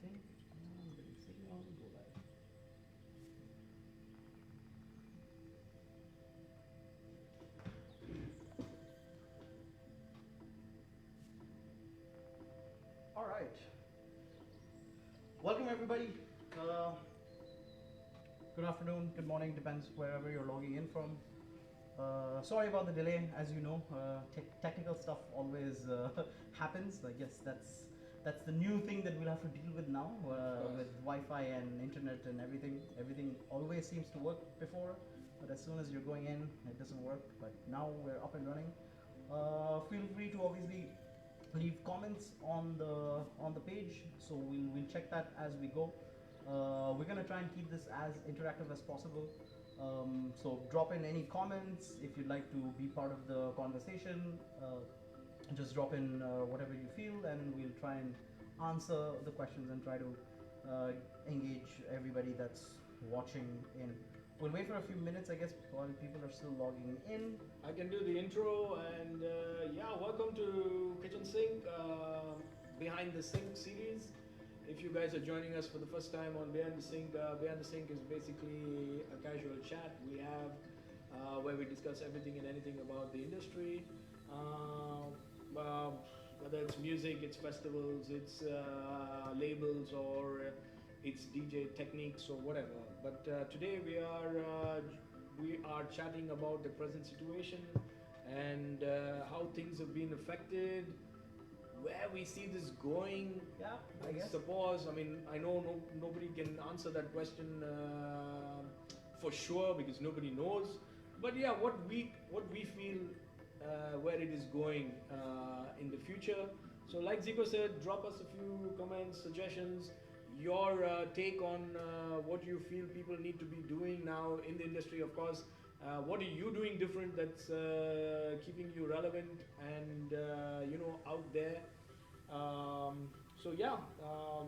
think. Getting signal, go live. All right. Welcome everybody. Uh, Good afternoon, good morning, depends wherever you're logging in from. Sorry about the delay. As you know, technical stuff always happens. I guess that's the new thing that we'll have to deal with now with Wi-Fi and internet and everything. Everything always seems to work before, but as soon as you're going in, it doesn't work. But now we're up and running. Feel free to obviously leave comments on the page, so we'll check that as we go. We're gonna try and keep this as interactive as possible. So drop in any comments if you'd like to be part of the conversation. Just drop in whatever you feel, and we'll try and answer the questions and try to engage everybody that's watching in. We'll wait for a few minutes, I guess, while people are still logging in. I can do the intro, and yeah, welcome to Kitchen Sink, Behind the Sink series. If you guys are joining us for the first time on Behind the Sink is basically a casual chat we have where we discuss everything and anything about the industry. Whether it's music, it's festivals, it's labels, or it's DJ techniques or whatever. But today we are chatting about the present situation and how things have been affected, where we see this going. Yeah, I guess. Suppose, I mean, I know nobody can answer that question for sure because nobody knows. But yeah, what we feel where it is going in the future. So, like Zico said, drop us a few comments, suggestions, your take on what you feel people need to be doing now in the industry. Of course, what are you doing different that's keeping you relevant and out there? So yeah,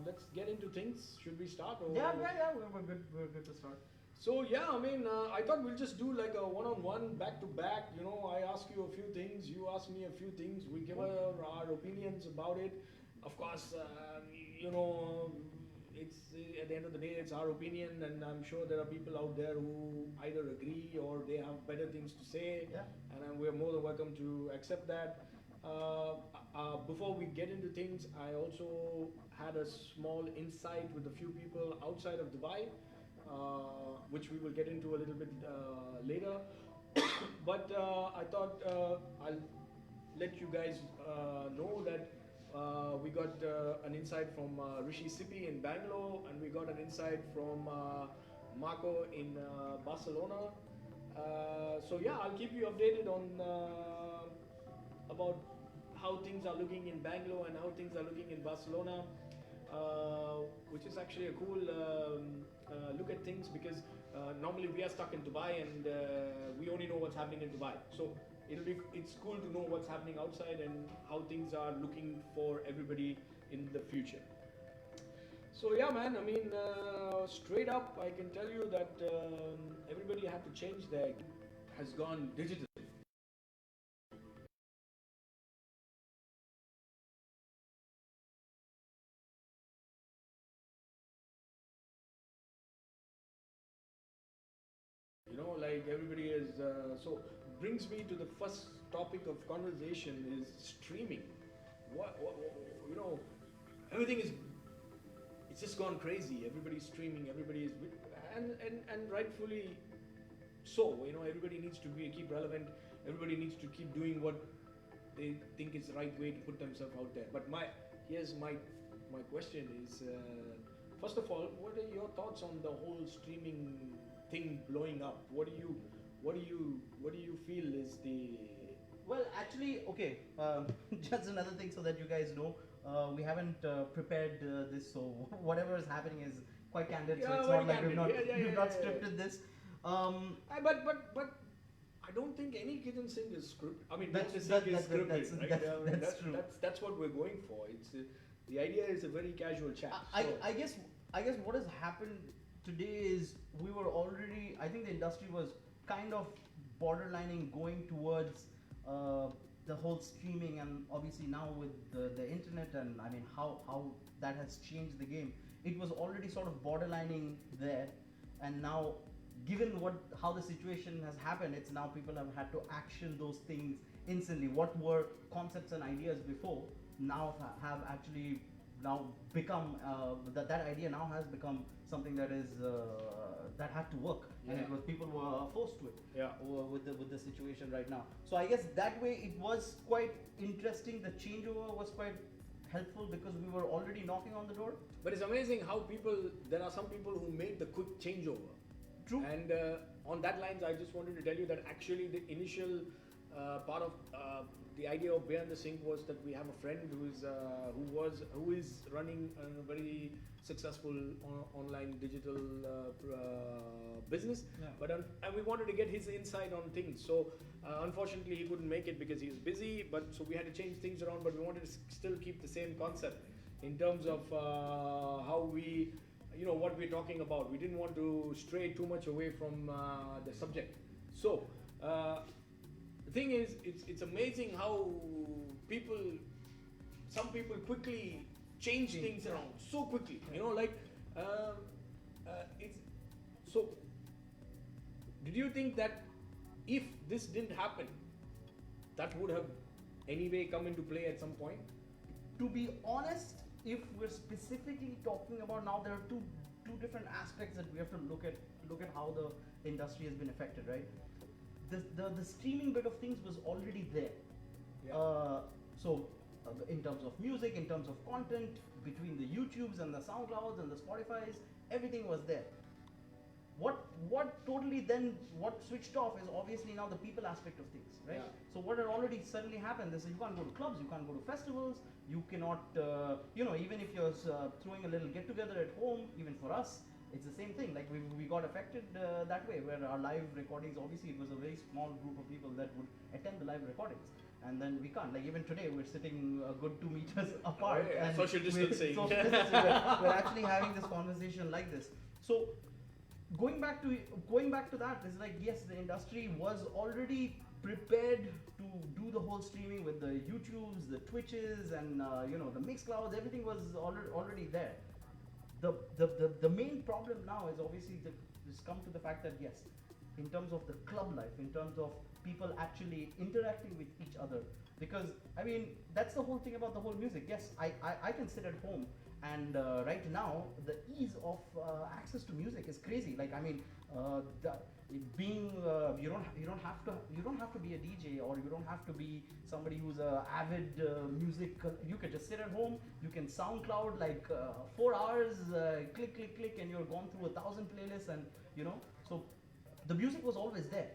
let's get into things. Should we start? Or Yeah. We're good. We're good to start. So yeah, I mean, I thought we'll just do like a one-on-one, back-to-back. You know, I ask you a few things, you ask me a few things. We give our opinions about it. Of course, it's at the end of the day, it's our opinion, and I'm sure there are people out there who either agree or they have better things to say. Yeah. And we're more than welcome to accept that. Before we get into things, I also had a small insight with a few people outside of Dubai, which we will get into a little bit later. But I thought I'll let you guys know that we got an insight from Rishi Sippy in Bangalore, and we got an insight from Marco in Barcelona. So yeah, I'll keep you updated on about how things are looking in Bangalore and how things are looking in Barcelona, which is actually a cool look at things because normally we are stuck in Dubai and we only know what's happening in Dubai. So it's cool to know what's happening outside and how things are looking for everybody in the future. So yeah, man, I mean, straight up, I can tell you that everybody had to change has gone digital. Like everybody is, so brings me to the first topic of conversation is streaming. What everything is, it's just gone crazy. Everybody's streaming, everybody is, and rightfully so. Everybody needs to keep relevant. Everybody needs to keep doing what they think is the right way to put themselves out there. But here's my question is, first of all, what are your thoughts on the whole streaming thing blowing up? What do you feel is the... Well, actually, okay. Just another thing so that you guys know, we haven't prepared this, so whatever is happening is quite candid. Yeah, so it's not like we've not scripted this. But I don't think any kitchen sink is scripted. I mean, That's scripted, right? That's true. That's what we're going for. It's the idea is a very casual chat. I guess what has happened today is we were already. I think the industry was kind of borderlining going towards the whole streaming, and obviously now with the internet, and I mean how that has changed the game. It was already sort of borderlining there, and now given how the situation has happened, it's now people have had to action those things instantly. What were concepts and ideas before now have actually now become that idea now has become something that is that had to work, and it was people were forced to it. With the situation right now. So I guess that way it was quite interesting. The changeover was quite helpful because we were already knocking on the door. But it's amazing how there are some people who made the quick changeover. True. And on that lines, I just wanted to tell you that actually the initial part of the idea of Behind the Sink was that we have a friend who is running a very successful online digital business, but and we wanted to get his insight on things. So unfortunately, he couldn't make it because he was busy. But so we had to change things around. But we wanted to still keep the same concept in terms of how we. What we're talking about. We didn't want to stray too much away from the subject. So the thing is, it's amazing how some people quickly change things around so quickly. It's so. Did you think that if this didn't happen, that would have anyway come into play at some point? To be honest, if we're specifically talking about now, there are two different aspects that we have to look at how the industry has been affected, right? The streaming bit of things was already there. In terms of music, in terms of content, between the YouTubes and the SoundClouds and the Spotifys, everything was there. What switched off is obviously now the people aspect of things, right? So what had already suddenly happened is you can't go to clubs, you can't go to festivals, you cannot, even if you're throwing a little get together at home, even for us, it's the same thing. Like we got affected that way, where our live recordings, obviously it was a very small group of people that would attend the live recordings, and then we can't. Like even today, we're sitting a good 2 meters apart. And social distancing. We're actually having this conversation like this. So going back to that is like, yes, the industry was already prepared to do the whole streaming with the YouTubes, the Twitches, and the Mixclouds. Everything was already there. The main problem now is obviously just come to the fact that yes, in terms of the club life, in terms of people actually interacting with each other, because I mean that's the whole thing about the whole music. Yes, I can sit at home. And right now, the ease of access to music is crazy. Like I mean, you don't have to be a DJ, or you don't have to be somebody who's a avid music. You can just sit at home. You can SoundCloud like 4 hours, click, and you're gone through 1,000 playlists, and so the music was always there.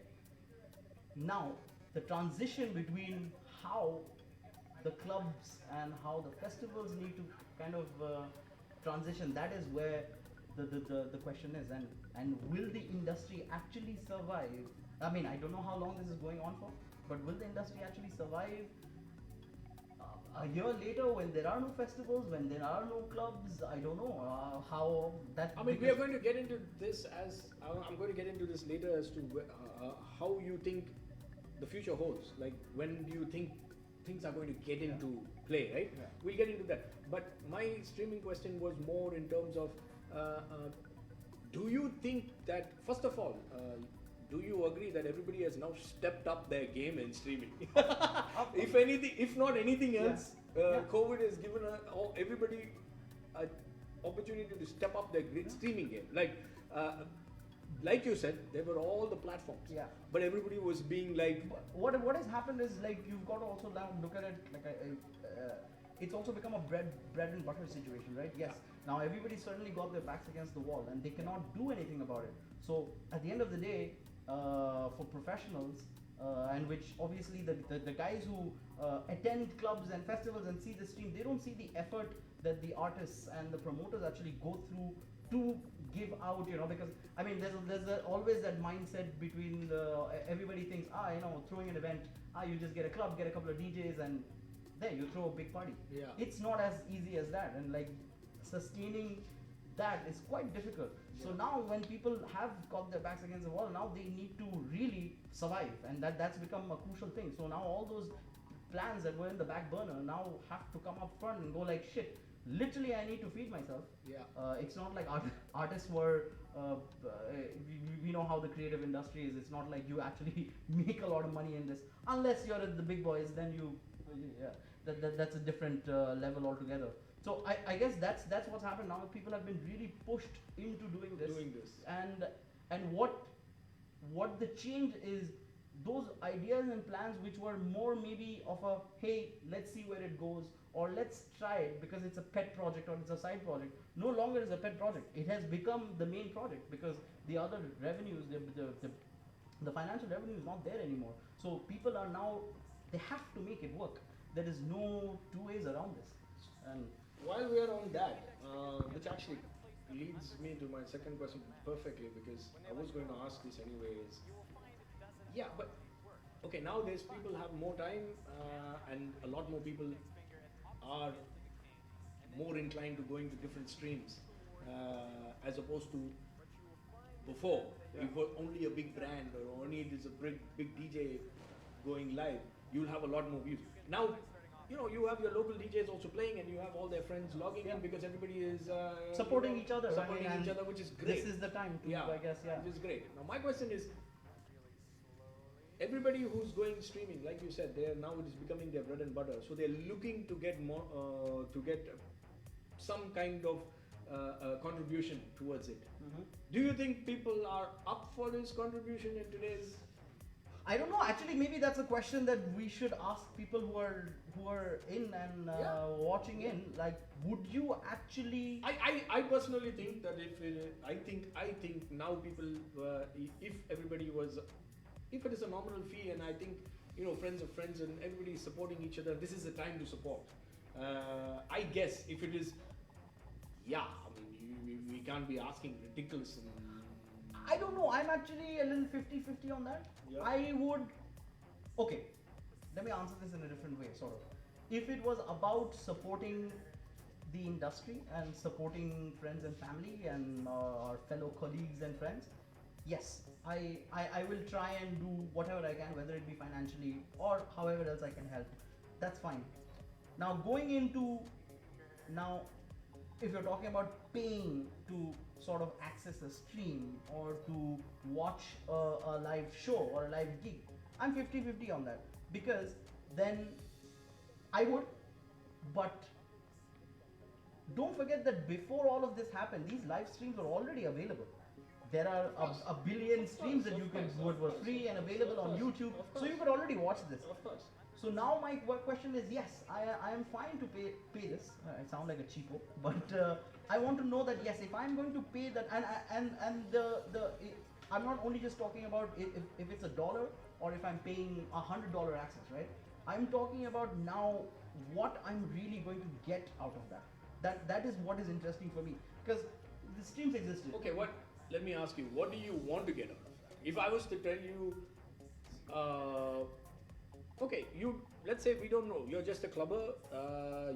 Now the transition between how the clubs and how the festivals need to kind of transition, that is where the question is, and will the industry actually survive? I mean, I don't know how long this is going on for, but will the industry actually survive a year later when there are no festivals, when there are no clubs? I don't know how that. I mean, we are going to get into this I'm going to get into this later as to how you think the future holds. Like, when do you think things are going to get into play, right? We'll get into that. But my streaming question was more in terms of, do you think that, first of all, do you agree that everybody has now stepped up their game in streaming? If anything, if not anything else, COVID has given everybody an opportunity to step up their streaming game. Like you said, there were all the platforms. But everybody was being like. What has happened is, like, you've got to also now look at it like it's also become a bread and butter situation, right? Yes. Now everybody certainly got their backs against the wall, and they cannot do anything about it. So at the end of the day, for professionals, and which obviously the guys who attend clubs and festivals and see the stream, they don't see the effort that the artists and the promoters actually go through to give out, because I mean there's always that mindset between everybody thinks, throwing an event, you just get a club, get a couple of DJs, and there you throw a big party. It's not as easy as that, and like sustaining that is quite difficult. So now when people have got their backs against the wall, now they need to really survive, and that's become a crucial thing. So now all those plans that were in the back burner now have to come up front and go like, shit, literally I need to feed myself. Yeah. It's not like artists were, we know how the creative industry is. It's not like you actually make a lot of money in this. Unless you're at the big boys, then yeah, that's a different level altogether. So I guess that's what's happened now. People have been really pushed into doing this. And what the change is, those ideas and plans which were more maybe of a, hey, let's see where it goes, or let's try it because it's a pet project or it's a side project, no longer is a pet project. It has become the main project because the other revenues, the financial revenue is not there anymore. So people are now, they have to make it work. There is no two ways around this. And while we are on that, which actually leads me to my second question perfectly, because I was going to ask this anyways. Yeah, but okay, nowadays people have more time, and a lot more people are more inclined to going to different streams, as opposed to before. Yeah. If it was only a big brand or only it is a big DJ going live, you'll have a lot more views. Now, you have your local DJs also playing, and you have all their friends logging in because everybody is supporting each other, which is great. This is the time to, I guess, which is great. Now, my question is, everybody who's going streaming, like you said, now it is becoming their bread and butter. So they're looking to get more, to get some kind of contribution towards it. Mm-hmm. Do you think people are up for this contribution in today's? I don't know. Actually, maybe that's a question that we should ask people who are in and watching in. Like, would you actually? I personally think that I think now people, if everybody was. If it is a nominal fee, and I think friends of friends and everybody is supporting each other, this is the time to support. I guess if it is, we can't be asking ridiculous. I don't know. I'm actually a little 50-50 on that. Yeah. I would. Okay, let me answer this in a different way, sort of. If it was about supporting the industry and supporting friends and family and our fellow colleagues and friends, yes, I will try and do whatever I can, whether it be financially or however else I can help. That's fine. Now going into if you're talking about paying to sort of access a stream or to watch a live show or a live gig, I'm 50-50 on that, because then I would, but don't forget that before all of this happened, these live streams were already available. There are a billion streams that you can do for free and available on YouTube, so you could already watch this. Of course. So now my question is, yes, I am fine to pay this. I sound like a cheapo, but I want to know that yes, if I'm going to pay that, and I'm not only just talking about if it's $1 or if I'm paying $100 access, right? I'm talking about now what I'm really going to get out of that. That is what is interesting for me, because the streams existed. Okay, let me ask you, what do you want to get out of that? If I was to tell you, okay, let's say we don't know, you're just a clubber,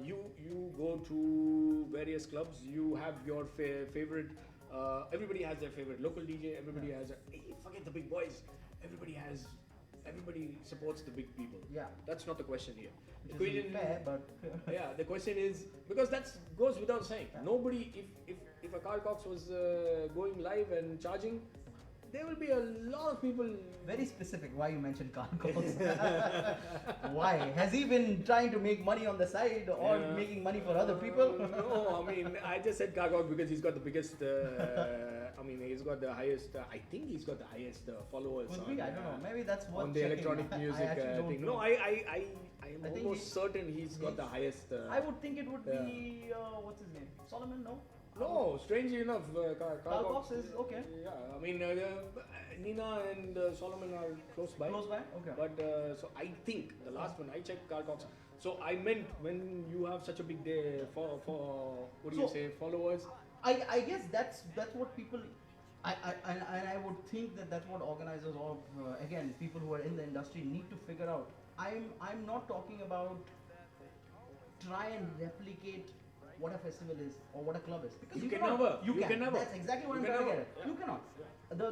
you go to various clubs, you have your favorite, everybody has their favorite local DJ, everybody has forget the big boys, everybody supports the big people. Yeah. That's not the question here. Which isn't fair, but yeah, the question is, because that goes without saying. Yeah. Nobody, if a Carl Cox was going live and charging, there will be a lot of people. Very specific why you mentioned Carl Cox. Why? Has he been trying to make money on the side or making money for other people? No, I mean, I just said Carl Cox because he's got the biggest, he's got the highest, I think he's got the highest followers. Could be, I don't know. Maybe that's what on the electronic music thing. No, I am almost certain he's got the highest. I would think it would be, what's his name? Solomon, no? No, strangely enough, Carl Cox is okay. Yeah, I mean, Nina and Solomon are close by. Close by? Okay. But so I think the last one I checked, Carl Cox. So I meant when you have such a big day for what do you say, followers? I guess that's what people. I would think that's what organizers or again people who are in the industry need to figure out. I'm not talking about try and replicate what a festival is or what a club is, because you can never. You can never. That's exactly what I'm trying to get at. Yeah. You cannot.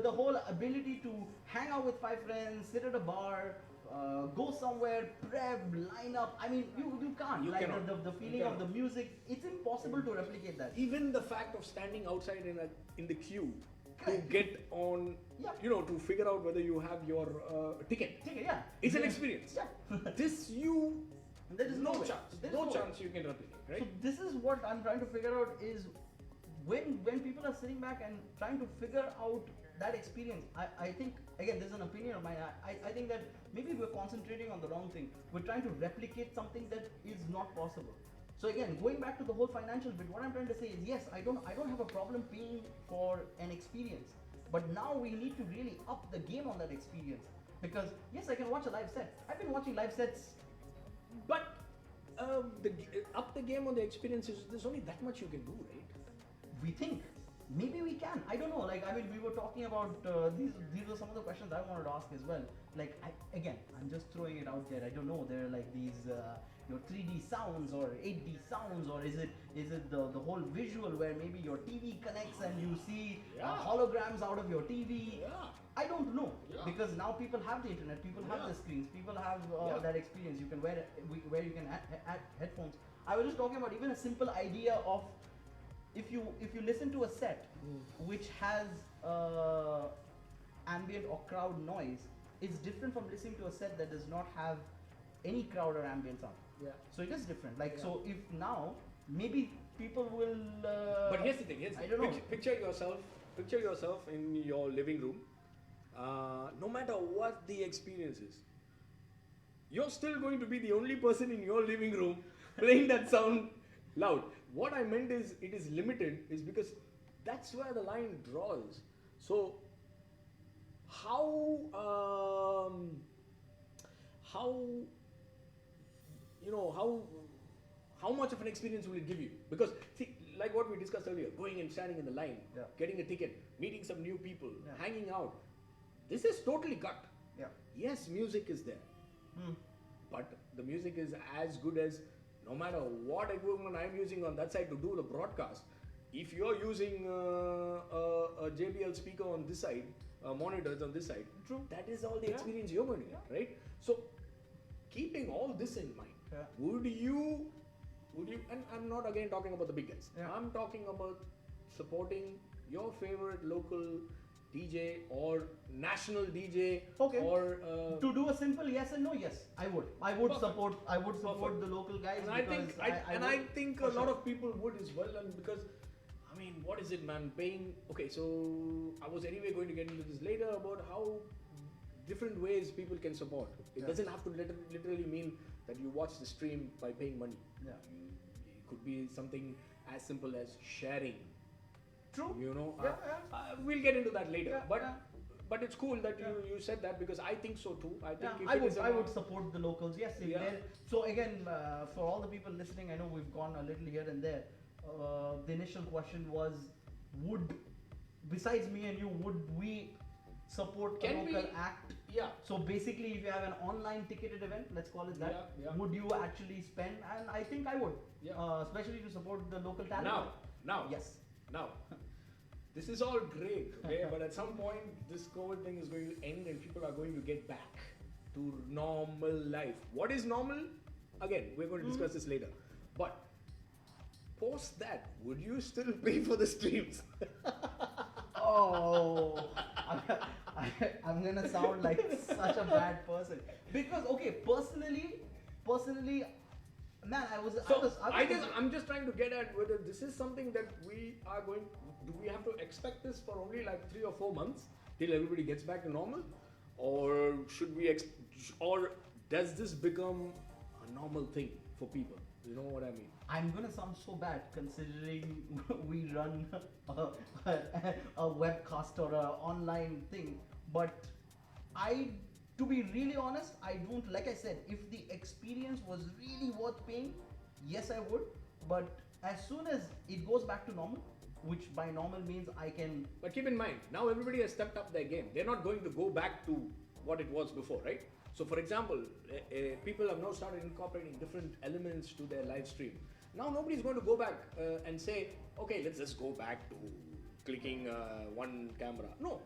The whole ability to hang out with 5 friends, sit at a bar, go somewhere, prep, line up. I mean, you can't. You like cannot. the feeling You of the cannot. music, it's impossible to replicate that. Even the fact of standing outside in the queue to Correct. get on, Yeah. to figure out whether you have your ticket. Take it, yeah. It's an experience. Yeah. This There is no way. chance. There's No way. chance you can replicate, right? So this is what I'm trying to figure out is when people are sitting back and trying to figure out that experience, I think, again, this is an opinion of mine, I think that maybe we're concentrating on the wrong thing. We're trying to replicate something that is not possible. So again, going back to the whole financial bit, what I'm trying to say is, yes, I don't have a problem paying for an experience, but now we need to really up the game on that experience. Because yes, I can watch a live set. I've been watching live sets. But up the game on the experiences, there's only that much you can do, right? We think maybe we can. I don't know. Like, I mean, we were talking about these were some of the questions I wanted to ask as well. Like, I'm just throwing it out there. I don't know. There are like these 3D sounds or 8D sounds, or is it the whole visual where maybe your TV connects and you see holograms out of your TV? Yeah. I don't know, Yeah. because now people have the internet, people have the screens, people have that experience. You can where you can add headphones. I was just talking about even a simple idea of if you listen to a set which has ambient or crowd noise, it's different from listening to a set that does not have any crowd or ambient sound. Yeah. So it is different. Like, Yeah. so if now maybe people will. But here's the thing. I don't know. Picture yourself in your living room. No matter what the experience is, you're still going to be the only person in your living room playing that sound loud. What I meant is, it is limited, is because that's where the line draws. So how much of an experience will it give you? Because see, like what we discussed earlier, going and standing in the line, getting a ticket, meeting some new people, hanging out. This is totally gut. Yeah. Yes, music is there, but the music is as good as, no matter what equipment I'm using on that side to do the broadcast. If you're using a JBL speaker on this side, monitors on this side, True. that is all the experience you're going to get, right? So, keeping all this in mind, would you? And I'm not again talking about the big guys. Yeah. I'm talking about supporting your favorite local DJ or national DJ. Okay. Or to do a simple yes and no, yes, I would. I would Perfect. support. I would support the local guys. And I think, I think a for lot sure. of people would as well, and because, I mean, what is it, man? Paying. Okay, so I was anyway going to get into this later about how different ways people can support. It doesn't have to literally mean that you watch the stream by paying money. Yeah. It could be something as simple as sharing. True. We'll get into that later. Yeah, but yeah. but it's cool that you said that, because I think so too. I think if I it would. is I would support the locals. Yes. If Yeah. they're- So again, for all the people listening, I know we've gone a little here and there. The initial question was, besides me and you, would we support a Can we- local act? Yeah. So basically, if you have an online ticketed event, let's call it that, Yeah, yeah. would you actually spend? And I think I would, especially to support the local talent. Now. Yes. Now, this is all great, okay? But at some point, this COVID thing is going to end and people are going to get back to normal life. What is normal? Again, we're going to discuss this later. But post that, would you still pay for the streams? Oh, I'm gonna sound like such a bad person, because okay, personally, man, I'm just trying to get at whether this is something that we are going. Do we have to expect this for only like 3 or 4 months till everybody gets back to normal, or should we? Or does this become a normal thing for people? You know what I mean? I'm gonna sound so bad considering we run a webcast or a online thing, but to be really honest, I don't. Like I said, if the experience was really worth paying, yes, I would. But as soon as it goes back to normal, which by normal means I can. But keep in mind, now everybody has stepped up their game. They're not going to go back to what it was before, right? So, for example, people have now started incorporating different elements to their live stream. Now, nobody's going to go back and say, okay, let's just go back to clicking one camera. No,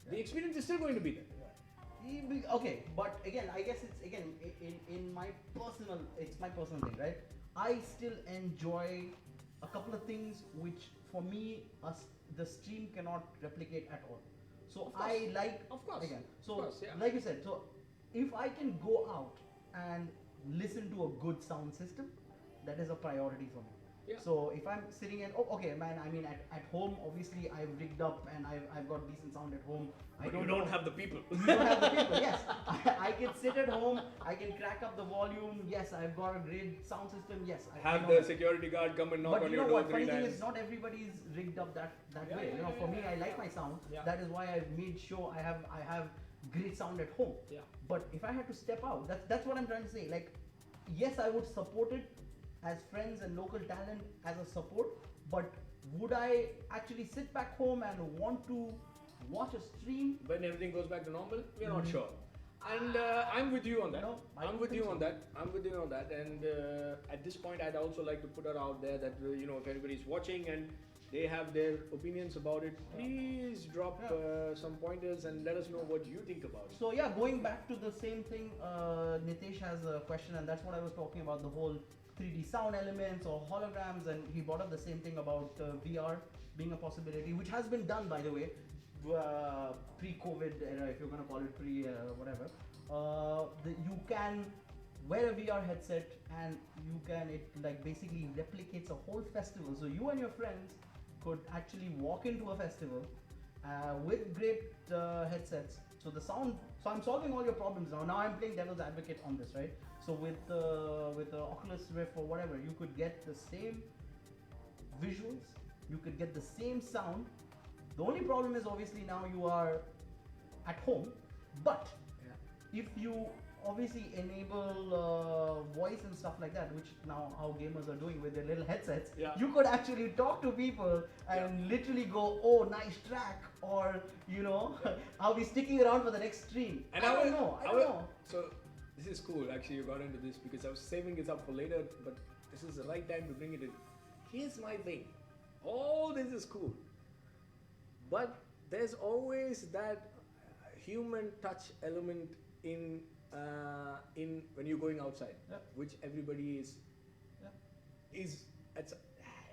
the experience is still going to be there. Okay, but again, I guess it's again in my personal, it's my personal thing, right? I still enjoy a couple of things which for me the stream cannot replicate at all. So Of course. I like Of course. again. So Of course, yeah. like you said, so if I can go out and listen to a good sound system, that is a priority for me. Yeah. So if I'm sitting in, oh, okay, man. I mean, at home, obviously, I've rigged up and I've got decent sound at home. But you don't have the people. You don't have the people. Yes, I can sit at home. I can crack up the volume. Yes, I've got a great sound system. Yes, I Have know the that. security guard come and knock But on you your know door what? 3 Funny thing times. is, not everybody's rigged up that Yeah, way. yeah, You know, yeah, for me, yeah, I yeah. like my sound. Yeah. That is why I've made sure I have great sound at home. Yeah. But if I had to step out, that's what I'm trying to say. Like, yes, I would support it as friends and local talent as a support. But would I actually sit back home and want to watch a stream? When everything goes back to normal, we're not Mm. sure. And I'm with you on that. No, I I'm don't with think you so. on that. I'm with you on that. And at this point, I'd also like to put it out there that if anybody's watching and they have their opinions about it, please drop some pointers and let us know what you think about it. So yeah, going back to the same thing, Nitesh has a question, and that's what I was talking about, the whole 3D sound elements or holograms, and he brought up the same thing about VR being a possibility, which has been done, by the way, pre-COVID era, if you're gonna call it whatever. You can wear a VR headset and it like basically replicates a whole festival. So you and your friends could actually walk into a festival with great headsets. So the sound. So I'm solving all your problems now. Now I'm playing devil's advocate on this, right? So with the Oculus Rift or whatever, you could get the same visuals, you could get the same sound. The only problem is obviously now you are at home, but if you obviously enable voice and stuff like that, which now how gamers are doing with their little headsets, Yeah. you could actually talk to people and literally go, oh, nice track, or I'll be sticking around for the next stream. And I don't know. So this is cool. Actually, you got into this because I was saving this up for later, but this is the right time to bring it in. Here's my thing. All this is cool, but there's always that human touch element in when you're going outside, which everybody is it's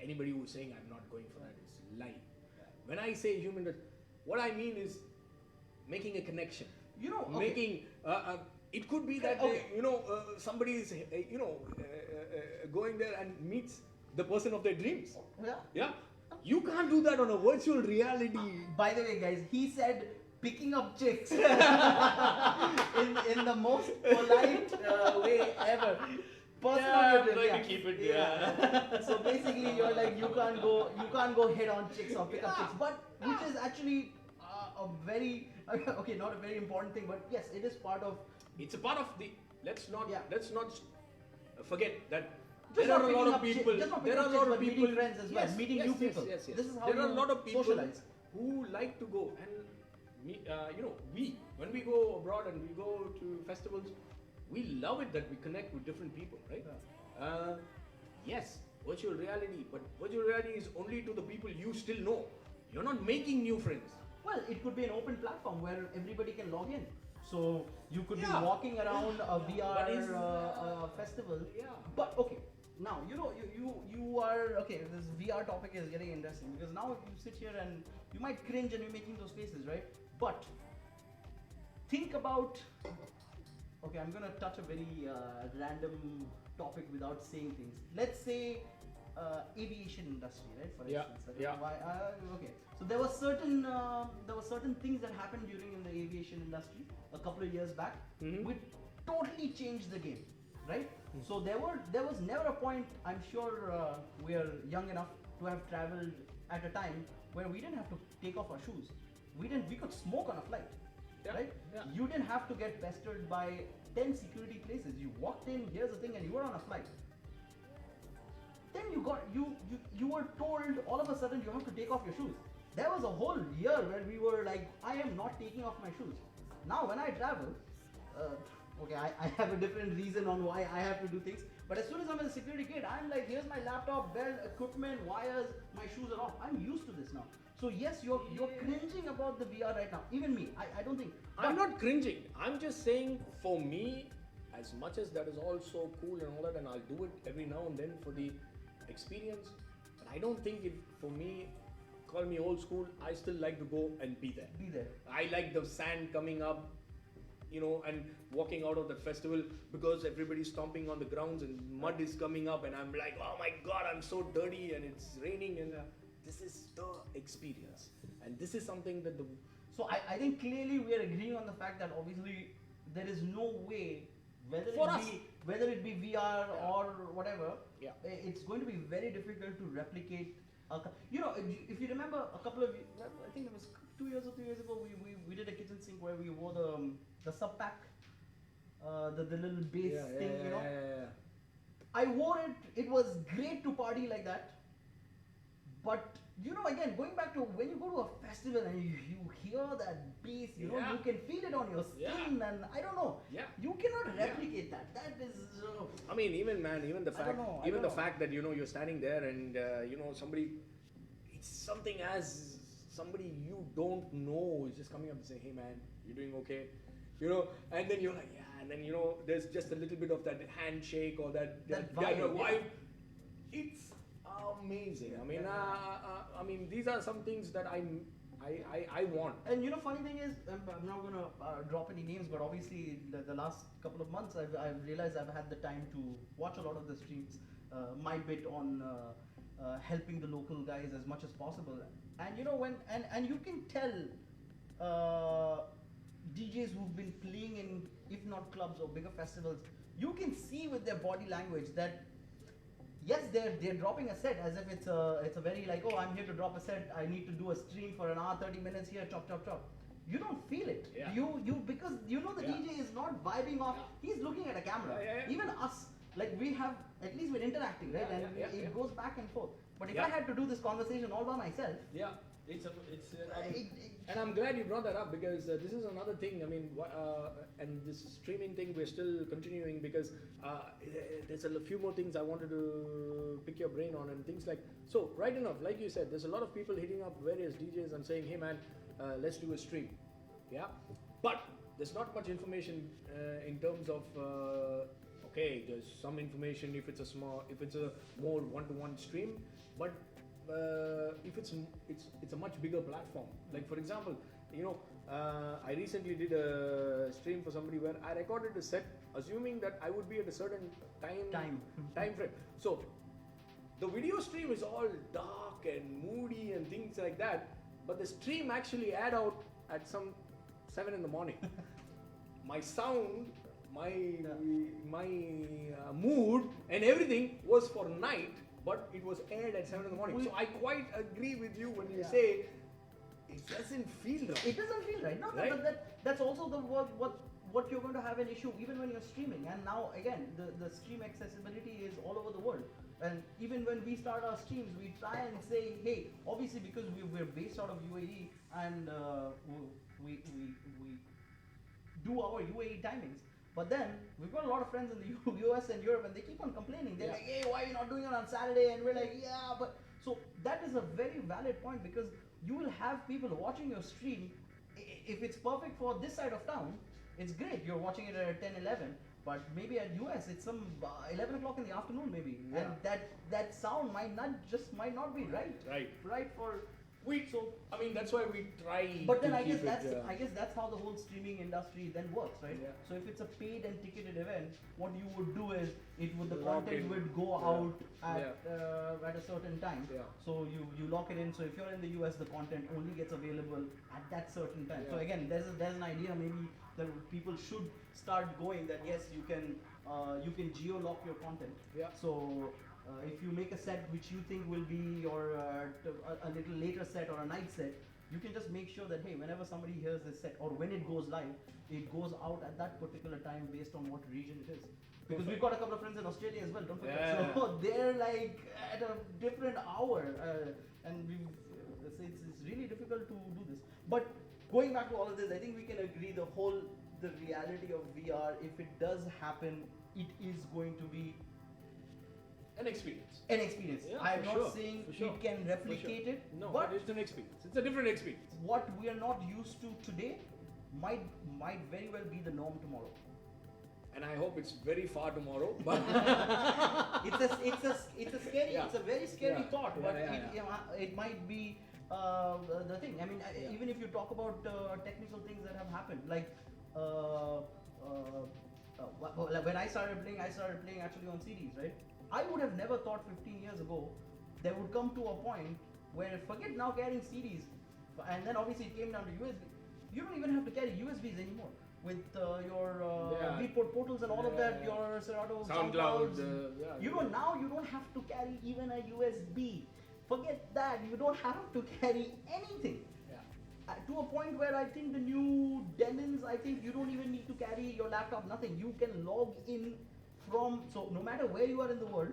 anybody who's saying I'm not going for that is lying. When I say human touch, what I mean is making a connection. Making it could be that somebody is going there and meets the person of their dreams. Yeah, you can't do that on a virtual reality. By the way, guys, he said picking up chicks in the most polite way ever. I'm trying to keep it. So basically, you're like you can't go hit on chicks or pick up chicks, but which is actually a very not a very important thing, but yes, it is part of. It's a part of the. Let's not forget that. Just There not are a lot picking of up people. chicks, just not There picking are up a chicks, lot of but people. meeting friends as well, meeting new people. Yes. This is how There are you a lot of people socialize. who like to go and when we go abroad and we go to festivals, we love it that we connect with different people, right? Yes, virtual reality, but virtual reality is only to the people you still know. You're not making new friends. Well, it could be an open platform where everybody can log in. So you could be Yeah. walking around a VR But is- festival. Yeah. But okay, now you are okay. This VR topic is getting interesting because now you sit here and you might cringe and you're making those faces, right? But think about. Okay, I'm gonna touch a very random topic without saying things. Let's say aviation industry, right? For Yeah, instance. yeah. Okay. So there were certain things that happened during in the aviation industry a couple of years back, which totally changed the game, right? So there was never a point. I'm sure we are young enough to have traveled at a time where we didn't have to take off our shoes. We could smoke on a flight. Yeah, Right? yeah. You didn't have to get pestered by 10 security places. You walked in, here's the thing, and you were on a flight. Then you were told all of a sudden you have to take off your shoes. There was a whole year where we were like, I am not taking off my shoes. Now when I travel, Okay, I have a different reason on why I have to do things. But as soon as I'm a security kid, I'm like, here's my laptop, belt, equipment, wires, my shoes are off. I'm used to this now. So yes, you're cringing about the VR right now. Even me, I don't think. I'm not cringing. I'm just saying, for me, as much as that is all so cool and all that, and I'll do it every now and then for the experience, but I don't think it, for me, call me old school, I still like to go and be there. Be there. I like the sand coming up, and walking out of the festival because everybody's stomping on the grounds and mud is coming up, and I'm like, oh my god, I'm so dirty and it's raining, and this is the experience. And this is something that So I think clearly we are agreeing on the fact that obviously there is no way, whether it be VR or whatever, it's going to be very difficult to replicate. If you remember a couple of, I think it was 2 years or 3 years ago, we did a kitchen sink where we wore the sub pack, the little base thing, I wore it. It was great to party like that. But again, going back to when you go to a festival and you hear that bass, you can feel it on your skin, and I don't know. Yeah. You cannot replicate that. That is. I mean, even the fact that you're standing there and somebody, it's something as somebody you don't know is just coming up and saying, "Hey man, you're doing okay," and then you're like, yeah, and then there's just a little bit of that handshake or that vibe. It's amazing. I mean, I mean, these are some things that I want. And funny thing is, I'm not gonna drop any names, but obviously the last couple of months I've realized I've had the time to watch a lot of the streams. My bit on helping the local guys as much as possible, and when you can tell DJs who've been playing in, if not clubs or bigger festivals, you can see with their body language that yes, they're dropping a set as if it's a very like, oh, I'm here to drop a set, I need to do a stream for an hour, 30 minutes here, chop. You don't feel it. Yeah. You because the DJ is not vibing off. He's looking at a camera. Even us, like we have, at least we're interacting, right? It goes back and forth. But if I had to do this conversation all by myself, and I'm glad you brought that up, because this is another thing. I mean, and this streaming thing we're still continuing, because there's a few more things I wanted to pick your brain on, and things like, so right enough, like you said, there's a lot of people hitting up various DJs and saying, hey man, let's do a stream, but there's not much information in terms of okay, there's some information if it's a more one-to-one stream, but if it's a much bigger platform. Like for example, I recently did a stream for somebody where I recorded a set assuming that I would be at a certain time frame. So the video stream is all dark and moody and things like that, but the stream actually aired out at some 7 in the morning. My sound, my mood and everything was for night, but it was aired at 7 in the morning. So I quite agree with you when you say it doesn't feel right. It doesn't feel right. No, right? But that's also what you're going to have an issue even when you're streaming. And now again, the stream accessibility is all over the world. And even when we start our streams, we try and say, hey, obviously because we're based out of UAE and we do our UAE timings. But then we've got a lot of friends in the US and Europe, and they keep on complaining. They're like, hey, why are you not doing it on Saturday? And we're like, yeah, but so that is a very valid point, because you will have people watching your stream. If it's perfect for this side of town, it's great. You're watching it at 10, 11. But maybe at US, it's some 11 o'clock in the afternoon, maybe, and that sound might not be right. Right for. I mean, that's why we try. But then I guess that's how the whole streaming industry then works, right? Yeah. So if it's a paid and ticketed event, what you would do is the content would go out at a certain time. Yeah. So you lock it in. So if you're in the US, the content only gets available at that certain time. Yeah. So again, there's an idea maybe that people should start going that yes, you can geo-lock your content. Yeah. So. If you make a set which you think will be your a little later set or a night set, you can just make sure that hey, whenever somebody hears this set or when it goes live, it goes out at that particular time based on what region it is. Because we've got a couple of friends in Australia as well, don't forget. Yeah. So they're like at a different hour, and it's really difficult to do this. But going back to all of this, I think we can agree the whole the reality of VR. If it does happen, it is going to be An experience. an experience. Yeah, I'm for not sure, saying for sure, it can for replicate sure. it, No, but it's an experience. It's a different experience. what we are not used to today might very well be the norm tomorrow. And I hope it's very far tomorrow. But It's a scary, Yeah. it's a very scary Yeah. thought, Yeah, but yeah, it, yeah. you know, it might be the thing. I mean, Yeah. even if you talk about technical things that have happened, like when I started playing actually on CDs, right? I would have never thought 15 years ago there would come to a point where forget now carrying CDs, and then obviously it came down to USB. You don't even have to carry USBs anymore with your Yeah. Beatport portals and all of that. Yeah. Your Serato, SoundCloud. SoundClouds. You don't have to carry even a USB. Forget that. You don't have to carry anything. Yeah. To a point where I think the new Denons, I think you don't even need to carry your laptop, nothing. You can log in from, so no matter where you are in the world,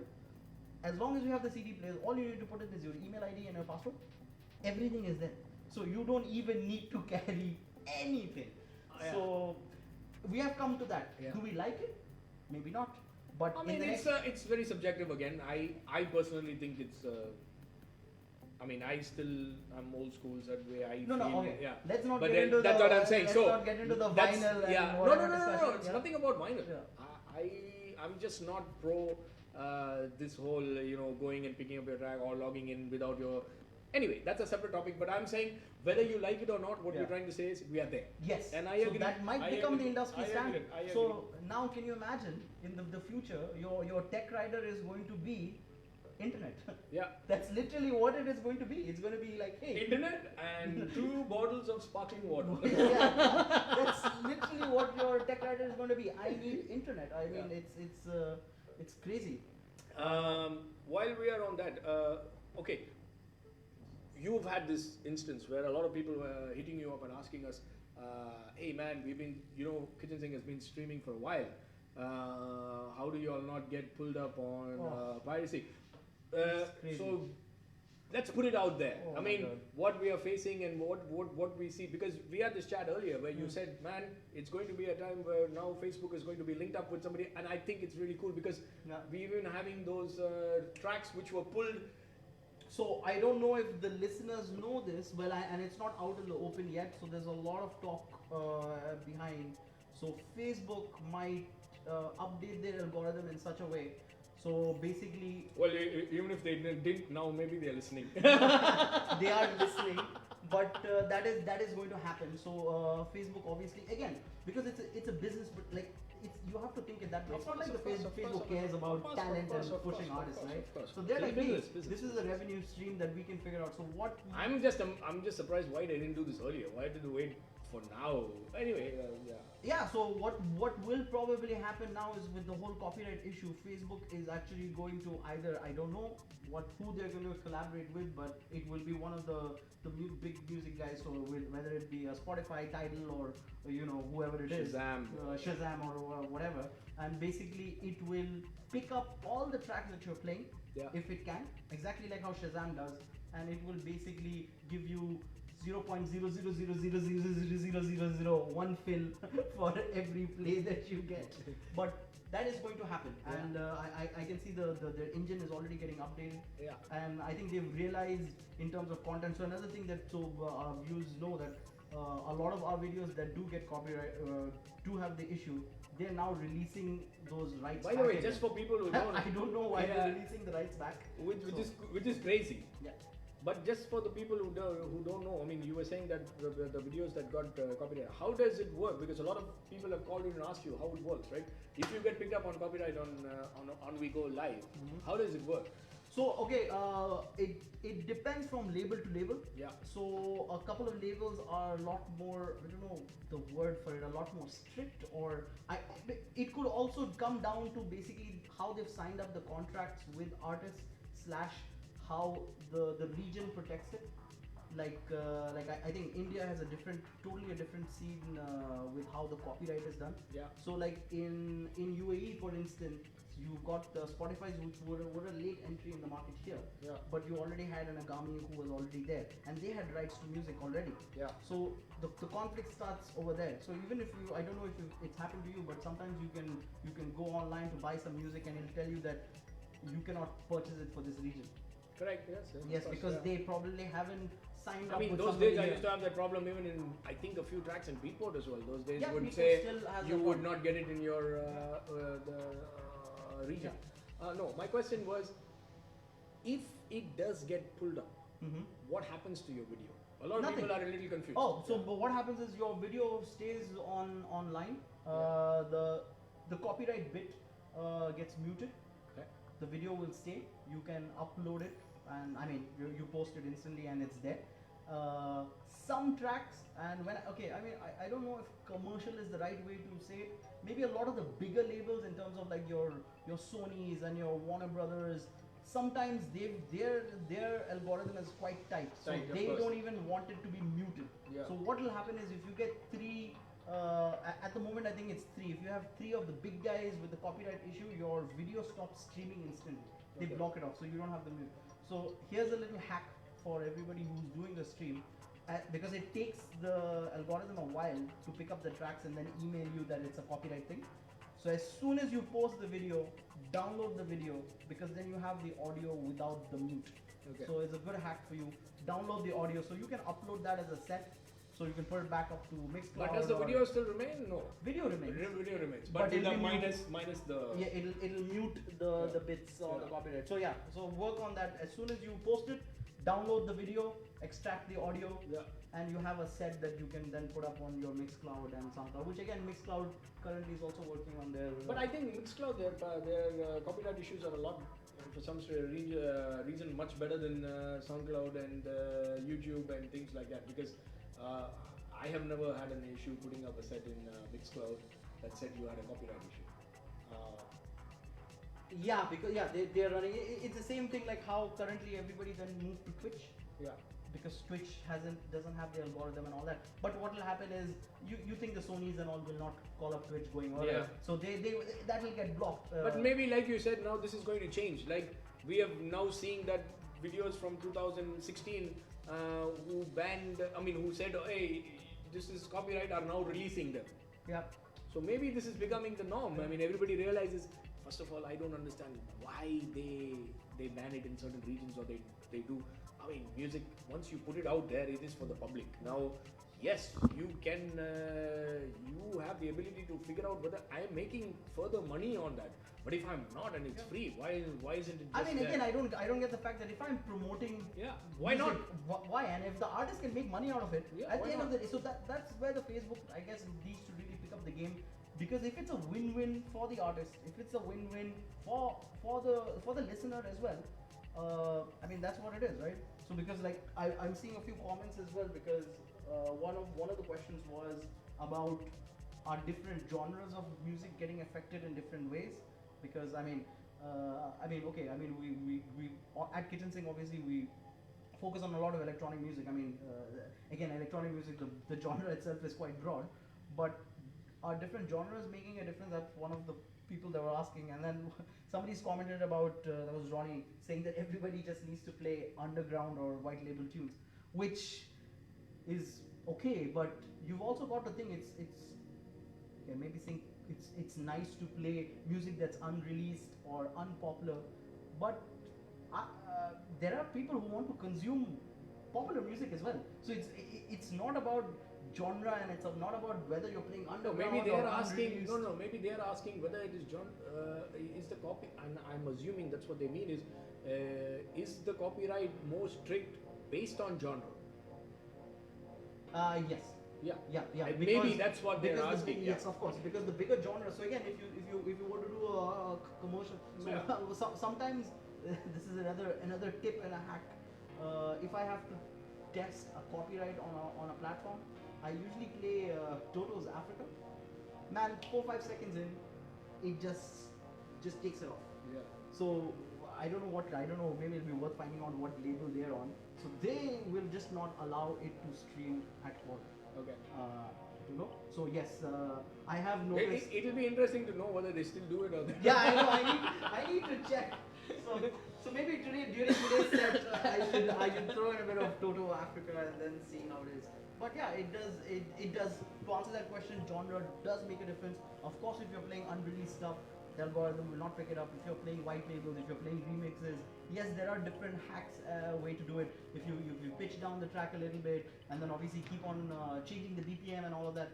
as long as you have the CD player, all you need to put in is your email ID and your password. Everything is there. So you don't even need to carry anything. Yeah. So we have come to that. Yeah. Do we like it? Maybe not. But I in mean, the it's very subjective again. I personally think it's. I mean, I'm old school that way. I No, feel, okay. Yeah. Let's not But get then into that's the, what I'm saying. Let's So not get into the that's- vinyl and yeah. whatever No. discussion, It's yeah. nothing about vinyl. Yeah. I'm just not pro this whole going and picking up your track or logging in without your. Anyway, that's a separate topic. But I'm saying whether you like it or not, what Yeah. you're trying to say is we are there. Yes, And I so agree. that might I become agree. the industry I standard. agree. So now, can you imagine in the future, your tech rider is going to be internet? Yeah. That's literally what it is going to be. It's going to be like, hey, Internet and 2 bottles of sparkling water. yeah, that's literally what your tech rider is going to be. I need internet. I mean, Yeah. it's crazy. While we are on that, okay, you've had this instance where a lot of people were hitting you up and asking us, hey man, we've been, Kitchen Sink has been streaming for a while. How do you all not get pulled up on piracy? It's crazy. So let's put it out there. Oh I my mean, God. what we are facing and what we see, because we had this chat earlier where you said, man, it's going to be a time where now Facebook is going to be linked up with somebody, and I think it's really cool because Yeah. we've been having those tracks which were pulled. So I don't know if the listeners know this, and it's not out in the open yet. So there's a lot of talk behind. So Facebook might update their algorithm in such a way. So basically, Well, even if they didn't, now maybe they're listening. they are listening, but that is going to happen. So Facebook, obviously, again, because it's a business, but like you have to think it that way. It's not like Facebook cares about talent and pushing artists, right? So they're like, hey, this is a revenue stream that we can figure out. So what? I'm just surprised why they didn't do this earlier. Why did they wait for now? Anyway, yeah. Yeah, so what will probably happen now is with the whole copyright issue, Facebook is actually going to either, I don't know who they're going to collaborate with, but it will be one of the big music guys, so whether it be a Spotify, Tidal, or whoever it is, Shazam or whatever, and basically it will pick up all the tracks that you're playing, Yeah. if it can, exactly like how Shazam does, and it will basically give you 0.000000001 fill for every play that you get. But that is going to happen, Yeah. and I can see the engine is already getting updated, Yeah. and I think they've realized in terms of content. So another thing that our viewers know that a lot of our videos that do get copyright do have the issue. They're now releasing those rights. By the back way, again. just for people who don't, I don't know why Yeah. they're releasing the rights back. which is crazy. Yeah. But just for the people who don't know, I mean, you were saying that the videos that got copyright, how does it work? Because a lot of people have called in and asked you how it works, right? If you get picked up on copyright on We Go Live, how does it work? So okay, it depends from label to label. Yeah. So a couple of labels are a lot more, I don't know the word for it, a lot more strict, or it could also come down to basically how they've signed up the contracts with artists / how the region protects it. Like I think India has totally a different scene with how the copyright is done. Yeah. So like in UAE, for instance, you got Spotify's, which were a late entry in the market here. Yeah. But you already had an Agami who was already there, and they had rights to music already. Yeah. So the conflict starts over there. So even if you, I don't know if it's happened to you, but sometimes you can go online to buy some music, and it'll tell you that you cannot purchase it for this region. Correct. Yes. Yes, because they probably haven't signed up. I mean, with those somebody days I here. used to have that problem even in, I think, a few tracks in Beatport as well. Those days Yeah, would Beatport say still has you that would one. not get it in your region. No, my question was, if it does get pulled up, what happens to your video? A lot of Nothing. people are a little confused. Oh, so but what happens is your video stays online. The copyright bit gets muted. Okay. The video will stay. You can upload it, and I mean you post it instantly, and it's there. Some tracks, and I don't know if commercial is the right way to say it. Maybe a lot of the bigger labels, in terms of like your Sonys and your Warner Brothers, sometimes their algorithm is quite tight, so Tight, of they course. don't even want it to be muted. Yeah. So what will happen is, if you get three, at the moment I think it's three. If you have three of the big guys with the copyright issue, your video stops streaming instantly. They Okay. block it off, so you don't have the mute. So here's a little hack for everybody who's doing the stream. Because it takes the algorithm a while to pick up the tracks and then email you that it's a copyright thing. So as soon as you post the video, download the video, because then you have the audio without the mute. Okay. So it's a good hack for you. Download the audio, so you can upload that as a set, so you can put it back up to Mixcloud. But does the or- video still remain? No. Video remains? Video remains. But But with it'll the be muted. minus the. Yeah, it'll mute the bits or the Yeah. copyright. So yeah, so work on that. As soon as you post it, download the video, extract the audio, Yeah. and you have a set that you can then put up on your Mixcloud and SoundCloud, which again Mixcloud currently is also working on their. But I think Mixcloud, their copyright issues are a lot, for some reason, much better than SoundCloud and YouTube and things like that. Because I have never had an issue putting up a set in Mixcloud that said you had a copyright issue. Yeah, because they're running. It's the same thing like how currently everybody then moved to Twitch. Yeah. Because Twitch doesn't have the algorithm and all that. But what will happen is you think the Sonys and all will not call up Twitch going on. Yeah. So they that will get blocked. But maybe, like you said, now this is going to change. Like we have now seen that videos from 2016 who said, hey, this is copyright, are now releasing them. Yeah. So maybe this is becoming the norm. I mean, everybody realizes, first of all, I don't understand why they ban it in certain regions, or they do. I mean, music, once you put it out there, it is for the public. Now, yes, you can, you have the ability to figure out whether I am making further money on that. But if I'm not and it's free, why isn't it just I mean, there? again, I don't get the fact that if I'm promoting, Yeah, why music, not? Why? And if the artist can make money out of it, Yeah, at why the end not? of the day, so that's where the Facebook, I guess, needs to really pick up the game. Because if it's a win-win for the artist, if it's a win-win for the listener as well, I mean that's what it is, right? So because like I'm seeing a few comments as well, because one of the questions was about are different genres of music getting affected in different ways. Because we at Kitchen Sing, obviously we focus on a lot of electronic music. I mean, again, electronic music, the genre itself is quite broad, but are different genres making a difference? That's one of the people that were asking. And then somebody's commented about, that was Ronnie, saying that everybody just needs to play underground or white label tunes, which is okay, but you've also got to think it's nice to play music that's unreleased or unpopular, but there are people who want to consume popular music as well. So it's not about genre, and it's not about whether you're playing No, underground maybe they or are asking. unreleased. No, maybe they are asking whether it is is the copy, and I'm assuming that's what they mean is the copyright more strict based on genre? Yes. Yeah. Yeah. And maybe that's what they're because asking. Yes, of course, because the bigger genre. So again, if you were to do a commercial, so Yeah. sometimes this is another tip and a hack. If I have to test a copyright on a platform, I usually play Toto's Africa. Man, 4-5 seconds in, it just takes it off. Yeah. So I don't know. Maybe it'll be worth finding out what label they're on. So they will just not allow it to stream at all. Okay. So yes, I have noticed. It'll be interesting to know whether they still do it or not. Yeah, I know. to check. So maybe today during today's set, I should throw in a bit of Toto Africa and then see how it is. But yeah, it does. To answer that question, genre does make a difference. Of course, if you're playing unreleased stuff, the algorithm will not pick it up. If you're playing white labels, if you're playing remixes, yes, there are different hacks way to do it. If you pitch down the track a little bit, and then obviously keep on changing the BPM and all of that.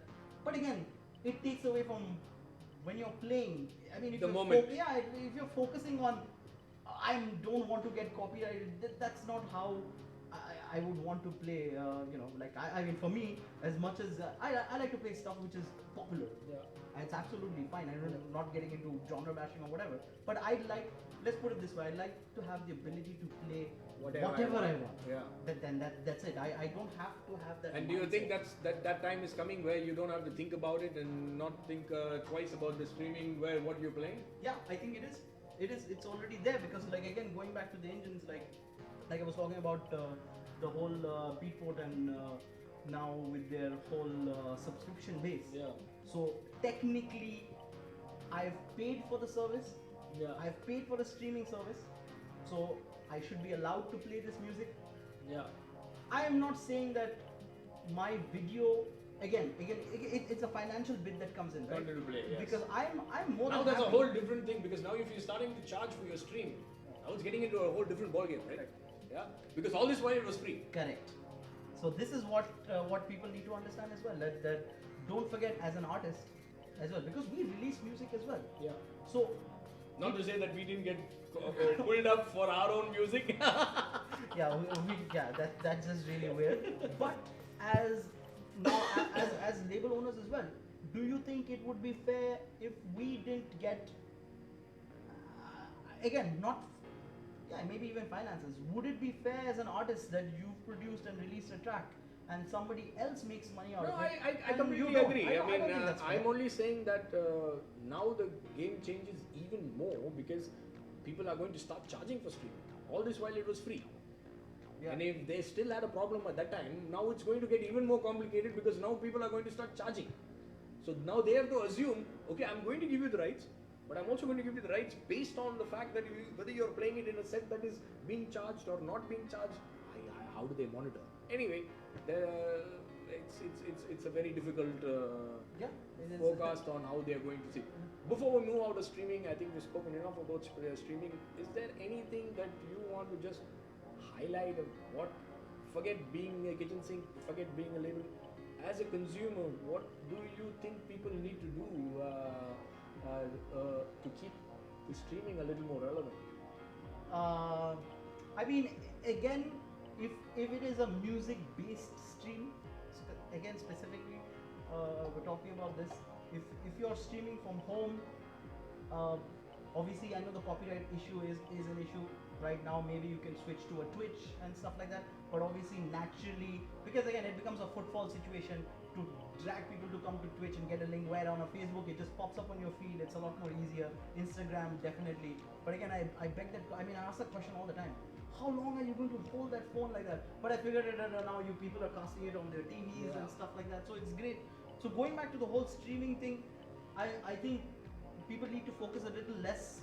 But again, it takes away from when you're playing. I mean, if The you're moment. if you're focusing on, I don't want to get copyrighted. That's not how I would want to play. I mean, for me, as much as I like to play stuff which is popular. Yeah. And it's absolutely fine. I'm not getting into genre bashing or whatever. But I like, let's put it this way, I like to have the ability to play whatever I want. Yeah. That's it. I don't have to have that. And do you think mindset. that time is coming where you don't have to think about it and not think twice about the streaming what you're playing? Yeah, I think it is. It's already there because, like, again, going back to the engines, like I was talking about the whole Beatport and now with their whole subscription base. Yeah. So technically, I've paid for the service. Yeah. I've paid for a streaming service, so I should be allowed to play this music. Yeah. I am not saying that my video again it's a financial bit that comes in, right? Continue to play, yes. Because I'm more Now than there's a happy. whole different thing because now if you're starting to charge for your stream, now it's getting into a whole different ballgame, right? Yeah. Because all this while it was free. Correct. So this is what people need to understand as well. That don't forget as an artist as well, because we release music as well. Yeah. So Not to say that we didn't get pulled up for our own music. that's just really weird. But as label owners as well, do you think it would be fair if we didn't get again not maybe even finances? Would it be fair as an artist that you've produced and released a track and somebody else makes money out No, of it? I and completely you don't? agree. I don't think that's fair. I'm only saying that now the game changes even more because people are going to start charging for streaming. All this while it was free. Yeah. And if they still had a problem at that time, now it's going to get even more complicated because now people are going to start charging. So now they have to assume, okay, I'm going to give you the rights, but I'm also going to give you the rights based on the fact that whether you're playing it in a set that is being charged or not being charged. How do they monitor? Anyway, it's a very difficult It is. forecast on how they are going to see. Before we move out of streaming, I think we've spoken enough about streaming. Is there anything that you want to just highlight of what? Forget being a kitchen sink, forget being a label. As a consumer, what do you think people need to do to keep the streaming a little more relevant? I mean, again, if it is a music-based stream, again specifically, we're talking about this. If you're streaming from home, obviously I know the copyright issue is an issue right now. Maybe you can switch to a Twitch and stuff like that. But obviously, naturally, because again, it becomes a footfall situation to drag people to come to Twitch and get a link. Where on a Facebook, it just pops up on your feed. It's a lot more easier. Instagram, definitely. But again, I beg that. I mean, I ask that question all the time. How long are you going to hold that phone like that? But I figured it out now. You people are casting it on their TVs and stuff like that. So it's great. So going back to the whole streaming thing, I think people need to focus a little less.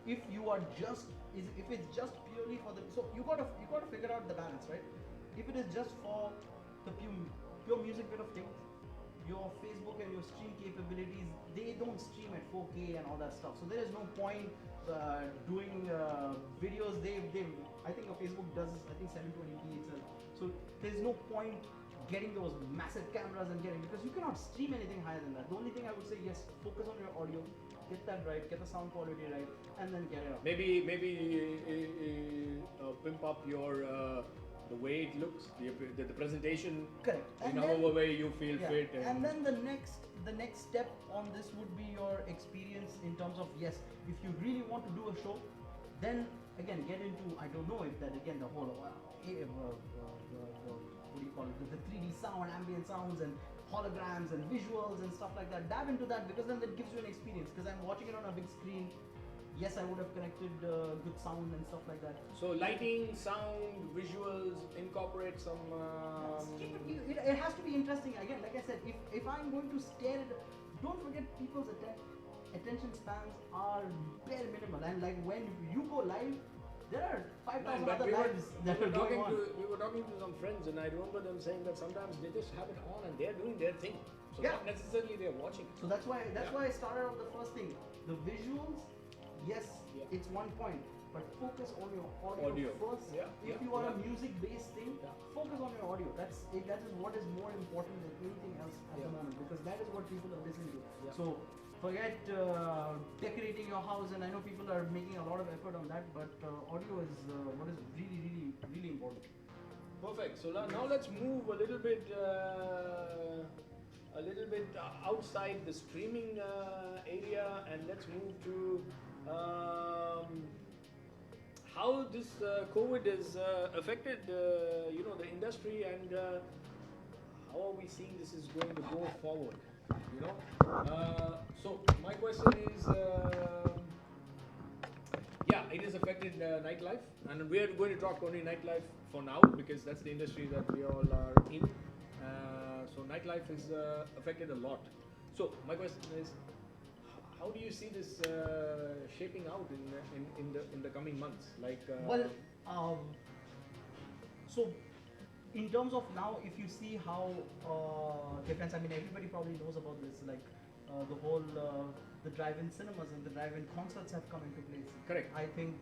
If it's just purely for the, so you gotta figure out the balance, right? If it is just for the pure music bit of things, your Facebook and your stream capabilities, they don't stream at 4K and all that stuff. So there is no point doing videos. I think Facebook does, I think 720p itself. So there's no point getting those massive cameras and because you cannot stream anything higher than that. The only thing I would say, yes, focus on your audio, get that right, get the sound quality right, and then get it up. Maybe pimp up your the way it looks, the presentation. Correct. In however way you feel fit. And then the next step on this would be your experience in terms of, yes, if you really want to do a show, then again get into, I don't know if that again the whole what do you call it, the 3D sound, ambient sounds and holograms and visuals and stuff like that. Dive into that, because then that gives you an experience, because I'm watching it on a big screen. Yes, I would have connected good sound and stuff like that. So lighting, sound, visuals, incorporate some it has to be interesting. Again, like I said, if I'm going to stare at, don't forget people's attention spans are bare minimal, and like when you go live, there are 5,000 Man, but other lives that are going on. we were talking to some friends, and I remember them saying that sometimes they just have it on and they're doing their thing. So Yeah. not necessarily they're watching. So that's why I started off the first thing. The visuals, yes, Yeah. it's one point, but focus on your audio, first. Yeah, If yeah, you are a yeah. music-based thing, Yeah. focus on your audio. That is what is more important than anything else at the Yeah. moment, because that is what people are listening to. Yeah. So forget decorating your house, and I know people are making a lot of effort on that, but audio is what is really, really, really important. Perfect. So now let's move a little bit outside the streaming area, and let's move to how this COVID has affected the industry, and how are we seeing this is going to go forward. So my question is, it has affected nightlife, and we are going to talk only nightlife for now because that's the industry that we all are in. So nightlife is affected a lot. So my question is, how do you see this shaping out in the coming months? So in terms of now, if you see how difference, I mean, everybody probably knows about this, like the whole the drive-in cinemas and the drive-in concerts have come into place. Correct. I think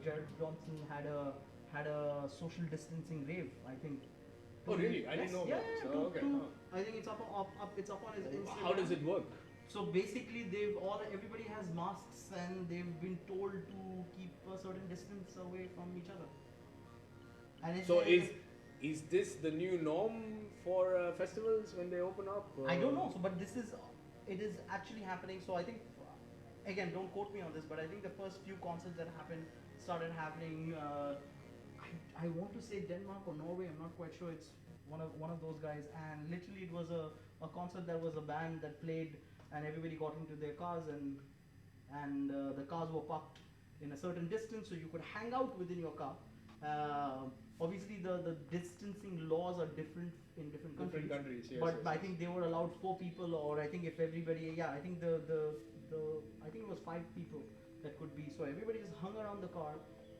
Jared Johnson had a social distancing rave. I think. Oh really? I didn't know that. So, okay. I think it's up on his Instagram. How does it work? So basically, everybody has masks, and they've been told to keep a certain distance away from each other. And so is this the new norm for festivals when they open up? I don't know. So, but it is actually happening. So I think, again, don't quote me on this, but I think the first few concerts that started happening. I want to say Denmark or Norway. I'm not quite sure. It's one of those guys. And literally, it was a concert that was a band that played, and everybody got into their cars, and the cars were parked in a certain distance, so you could hang out within your car. Obviously, the distancing laws are different in different countries. Yes, but yes, I think they were allowed 4 people, or I think if everybody, I think I think it was 5 people that could be. So everybody just hung around the car,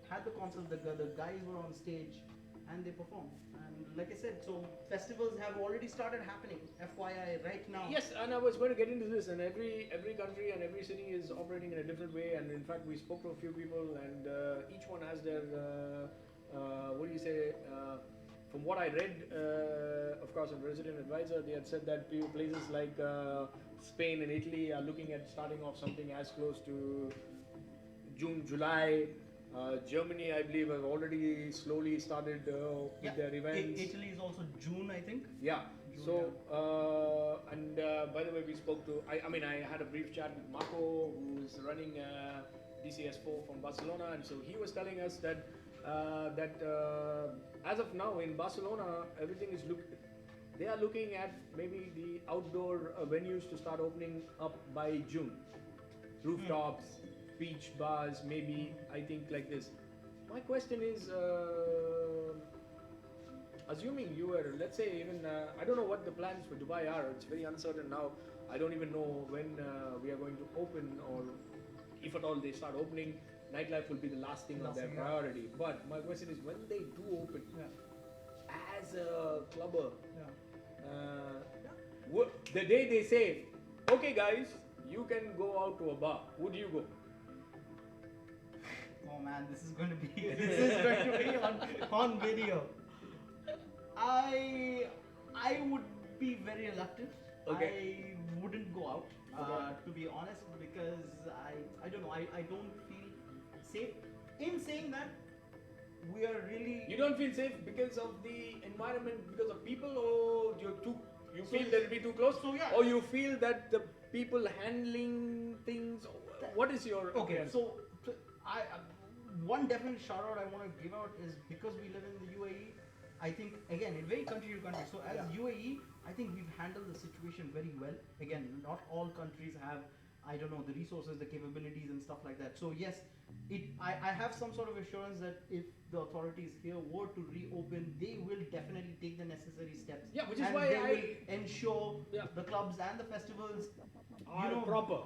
had the concert. The guys were on stage, and they performed. And like I said, so festivals have already started happening. FYI, right now. Yes, and I was going to get into this. And every country and every city is operating in a different way. And in fact, we spoke to a few people, and each one has their what do you say? From what I read, of course, a resident advisor, they had said that places like Spain and Italy are looking at starting off something as close to June, July. Germany, I believe, have already slowly started with their events. Italy is also June, I think. Yeah. June, so, and by the way, we spoke to. I had a brief chat with Marco, who's running DCS4 from Barcelona, and so he was telling us that as of now in Barcelona, everything is they are looking at maybe the outdoor venues to start opening up by June. Rooftops, beach bars, maybe, I think like this. My question is, assuming you were, let's say even, I don't know what the plans for Dubai are, it's very uncertain now. I don't even know when we are going to open, or if at all they start opening. Nightlife will be the last thing on their priority. But my question is, when they do open, as a clubber, the day they say, okay guys, you can go out to a bar, would you go? Oh man, this is going to be on video. I would be very reluctant. Okay. I wouldn't go out, to be honest, because I don't know. I don't feel safe. In saying that, we are really. You don't feel safe because of the environment, because of people, or you feel that it'll be too close, or you feel that the people handling things. What is your opinion? So one definite shout out I want to give out is because we live in the UAE. I think again, in very country to country. So as UAE, I think we've handled the situation very well. Again, not all countries have, I don't know, the resources, the capabilities, and stuff like that. So yes, I have some sort of assurance that if the authorities here were to reopen, they will definitely take the necessary steps. Yeah, which is and why they will ensure the clubs and the festivals are proper.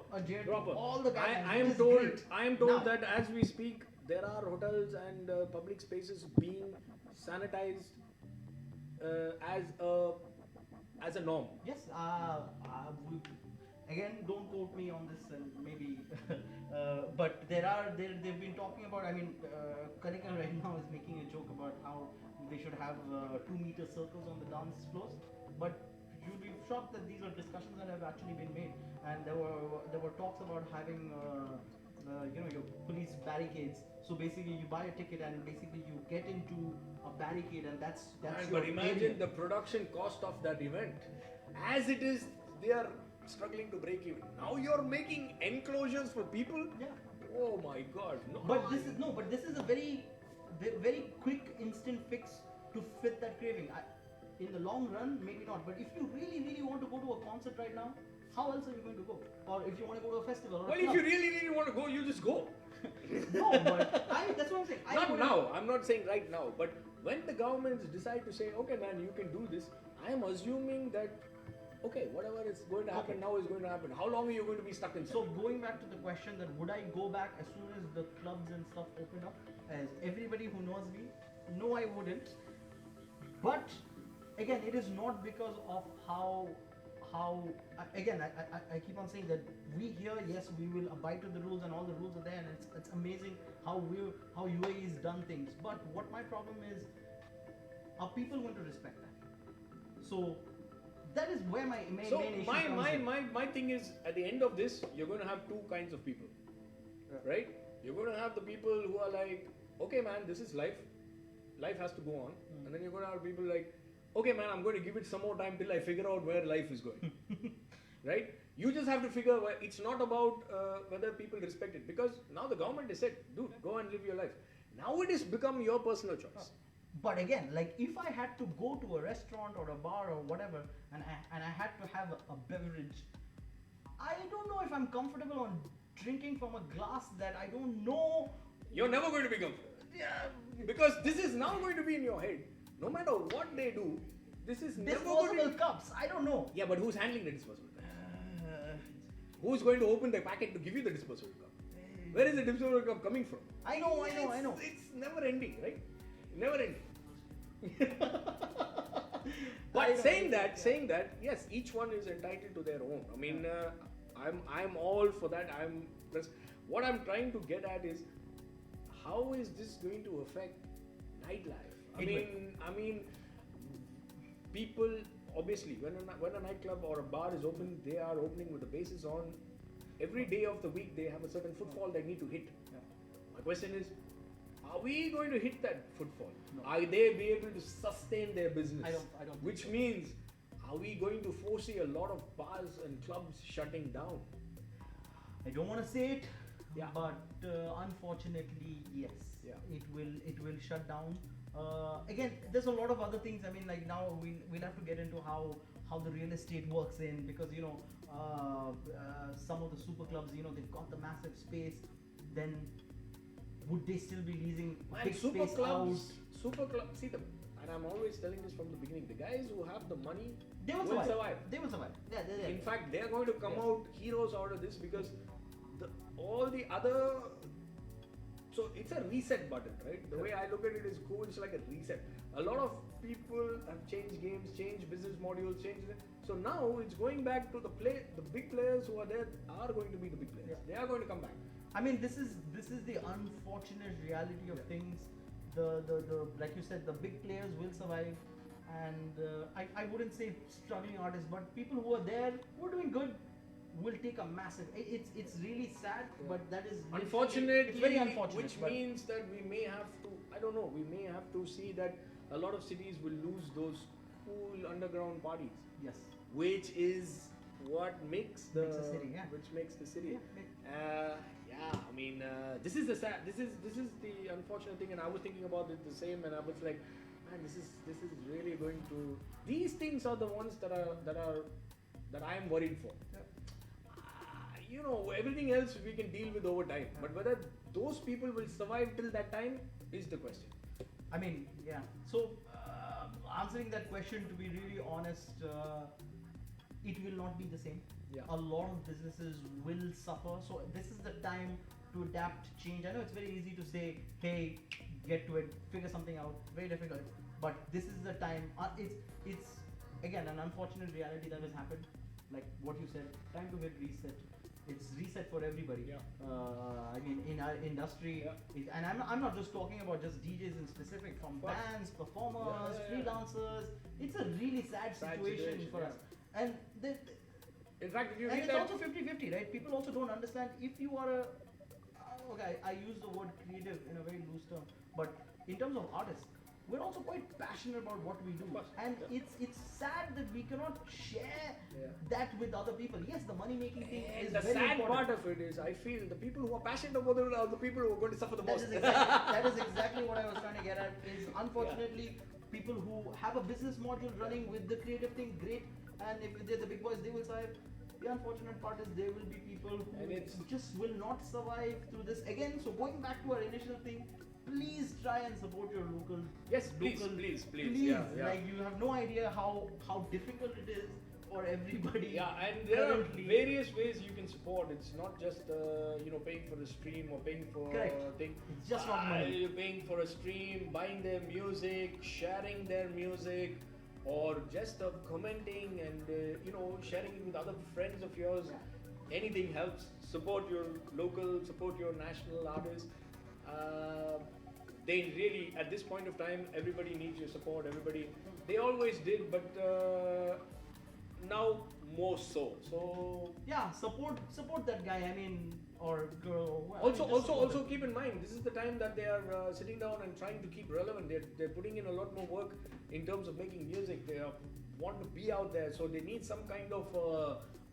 Proper. All the guidelines. I am which is told. great. I am told Now- that as we speak, there are hotels and public spaces being sanitized as a norm. Yes, again, don't quote me on this, and maybe, but they've been talking about. I mean, Kanika right now is making a joke about how they should have 2-meter circles on the dance floors, but you'll be shocked that these are discussions that have actually been made, and there were talks about having your police barricades. So basically, you buy a ticket and basically you get into a barricade, and that's Man, your but imagine area. the production cost of that event. As it is, they are struggling to break even. Now you're making enclosures for people. Yeah. Oh my God! No. But this is a very, very quick, instant fix to fit that craving. In the long run, maybe not. But if you really, really want to go to a concert right now, how else are you going to go? Or if you want to go to a festival? Or Well, a if club. you really, really want to go, you just go. No, but that's what I'm saying. Not now. I'm not saying right now. But when the governments decide to say, okay, man, you can do this, I am assuming that, okay, whatever is going to happen now is going to happen. How long are you going to be stuck inside? So going back to the question that would I go back as soon as the clubs and stuff open up? As everybody who knows me, no, I wouldn't. But again, it is not because of how again I keep on saying that we here, yes, we will abide to the rules and all the rules are there, and it's amazing how UAE has done things. But what my problem is, are people going to respect that? So that is where my main issue comes in. My thing is, at the end of this, you're going to have two kinds of people, right? You're going to have the people who are like, okay, man, this is life. Life has to go on. And then you're going to have people like, okay, man, I'm going to give it some more time till I figure out where life is going. Right? You just have to figure. It's not about whether people respect it, because now the government has said, dude, go and live your life. Now it has become your personal choice. But again, like if I had to go to a restaurant or a bar or whatever, and I had to have a beverage, I don't know if I'm comfortable on drinking from a glass that I don't know. You're never going to be comfortable. Yeah, Because this is now going to be in your head. No matter what they do, this is never going disposable to... cups. I don't know. Yeah, but who's handling the disposable cup? Who's going to open the packet to give you the disposable cup? Where is the disposable cup coming from? I know. It's never ending, right? Never ending. But saying that, yes, each one is entitled to their own. I mean, I'm all for that. What I'm trying to get at is, how is this going to affect nightlife? I mean, people obviously when a nightclub or a bar is open, they are opening with the basis on every day of the week they have a certain footfall they need to hit. Yeah. My question is, are we going to hit that footfall? No. Are they be able to sustain their business? I don't. Which means, are we going to foresee a lot of bars and clubs shutting down? I don't want to say it, Yeah. but unfortunately, yes. Yeah. It will shut down. Again, there's a lot of other things. I mean, like now we'll have to get into how the real estate works in, because some of the super clubs, they've got the massive space. Then would they still be leasing big space out? Super clubs. See, and I'm always telling this from the beginning. The guys who have the money, They will survive. They will survive. Yeah, yeah. In fact, they are going to come out heroes out of this, because all the other. So it's a reset button, right? The way I look at it is cool. It's like a reset. A lot of people have changed games, changed business modules, changed. So now it's going back to the big players who are there are going to be the big players. Yeah. They are going to come back. I mean, this is the unfortunate reality of things. The like you said, the big players will survive, and I wouldn't say struggling artists, but people who are there, who are doing good, will take a massive. It's really sad, but that is Unfortunately, it's very unfortunate. which means that we may have to. I don't know. We may have to see that a lot of cities will lose those cool underground parties, yes, which is what makes the city, yeah. which makes the city. Yeah, I mean, this is the sad. This is the unfortunate thing, and I was thinking about it the same, and I was like, man, this is really going to. These things are the ones that I am worried for. Everything else we can deal with over time, but whether those people will survive till that time is the question. I mean, yeah. So, answering that question, to be really honest, it will not be the same. Yeah. a lot of businesses will suffer. So this is the time to adapt, change. I know it's very easy to say, hey, get to it, figure something out. Very difficult, but this is the time. It's again an unfortunate reality that has happened. Like what you said, time to hit reset. It's reset for everybody. Yeah. I mean, in our industry, Yeah. and I'm not just talking about just DJs in specific, from But- bands, performers, Yeah. freelancers. It's a really sad situation for yeah. us. And In fact, if you and read it's that, also 50-50, right? People also don't understand if you are a okay, I use the word creative in a very loose term, but in terms of artists, we're also quite passionate about what we do, course, and yeah. it's sad that we cannot share Yeah. that with other people. Yes, the money making thing and is the very sad important. part of it is, I feel the people who are passionate about it are the people who are going to suffer the That most. is exactly what I was trying to get at. Is unfortunately people who have a business module running with the creative thing, great, and if they're the big boys, they will survive. The unfortunate part is there will be people And who it's- just will not survive through this. Again, so going back to our initial thing, please try and support your local. Yes, please, local, please, yeah, yeah. Like you have no idea how difficult it is for everybody. Yeah, and there are currently. various ways you can support. It's not just paying for a stream or paying for Correct. a thing. It's just not money. You're paying for a stream, buying their music, sharing their music, or just commenting and sharing it with other friends of yours. Anything helps. Support your local, support your national artists. They really, at this point of time, everybody needs your support. Everybody, they always did, but now more so. So Yeah, support that guy. I mean, or girl. Or whoever. also, I mean, just support also them. keep in mind, this is the time that they are sitting down and trying to keep relevant. They're putting in a lot more work in terms of making music. They want to be out there, so they need some kind of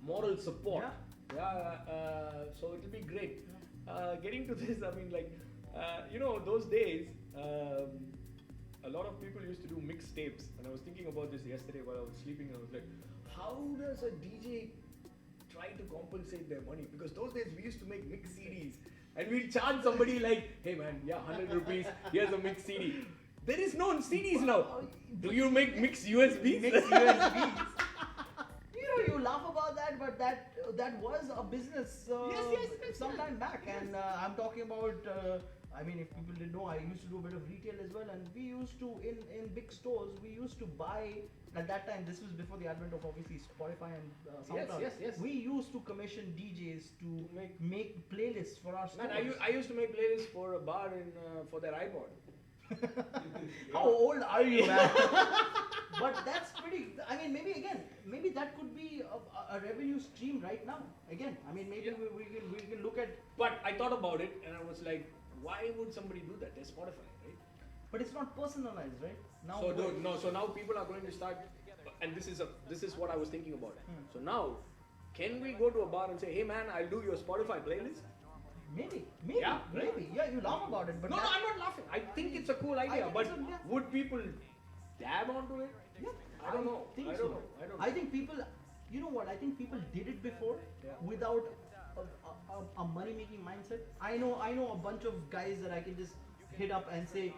moral support. So it'll be great. Getting to this, I mean, those days, a lot of people used to do mixtapes, and I was thinking about this yesterday while I was sleeping, and I was like, how does a DJ try to compensate their money? Because those days we used to make mix CDs, and we'd charge somebody like, hey man, 100 rupees, here's a mix CD. There is no CDs now. Do you make mix USBs? Mix USBs. You laugh about that, but that was a business Yes, some time back, and I'm talking about. I mean, if people didn't know, I used to do a bit of retail as well, and we used to in big stores. We used to buy at that time. This was before the advent of obviously Spotify and SoundCloud. yes. We used to commission DJs to make playlists for our stores. Man, I used to make playlists for a bar for their iPod. How old are you, man? But that's pretty. I mean, maybe that could be a revenue stream right now. Again, I mean, maybe we can look at. But I thought about it, and I was like, why would somebody do that? There's Spotify, right? But it's not personalized, right? Now. So now people are going to start, and this is what I was thinking about. So now, can we go to a bar and say, hey man, I'll do your Spotify playlist? Maybe. Yeah, right? Maybe. Yeah, you laugh about it, but No, I'm not laughing. I think it's a cool idea, think but so, yeah. would people dab onto it? Yeah, I don't know. Think I so. don't know. I don't know. I think people. You know what? I think people did it before without a money-making mindset. I know a bunch of guys that I can just hit up and say,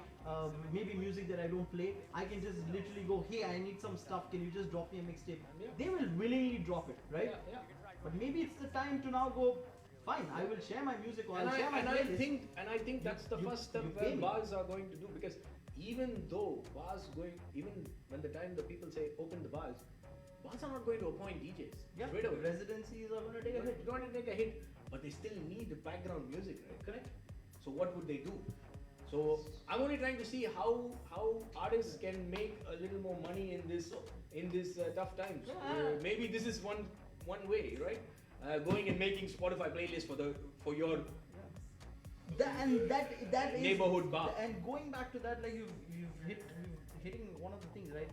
maybe music that I don't play. I can just literally go, hey, I need some stuff. Can you just drop me a mixtape? Yeah. They will willingly drop it, right? Yeah. But maybe it's the time to now go. Fine, I will share my music or I'll share my playlist. I think that's the first step you where pay me. bars are going to do, because even though bars even when the time the people say open the bars are not going to appoint DJs Yeah, straight away. residencies are going to take a hit. They're going to take a hit, but they still need the background music, right? Correct. So what would they do? So I'm only trying to see how artists can make a little more money in this tough times. Yeah. Maybe this is one way, right? Going and making Spotify playlists for your That is neighborhood bar. And going back to that, like you've hitting one of the things, right?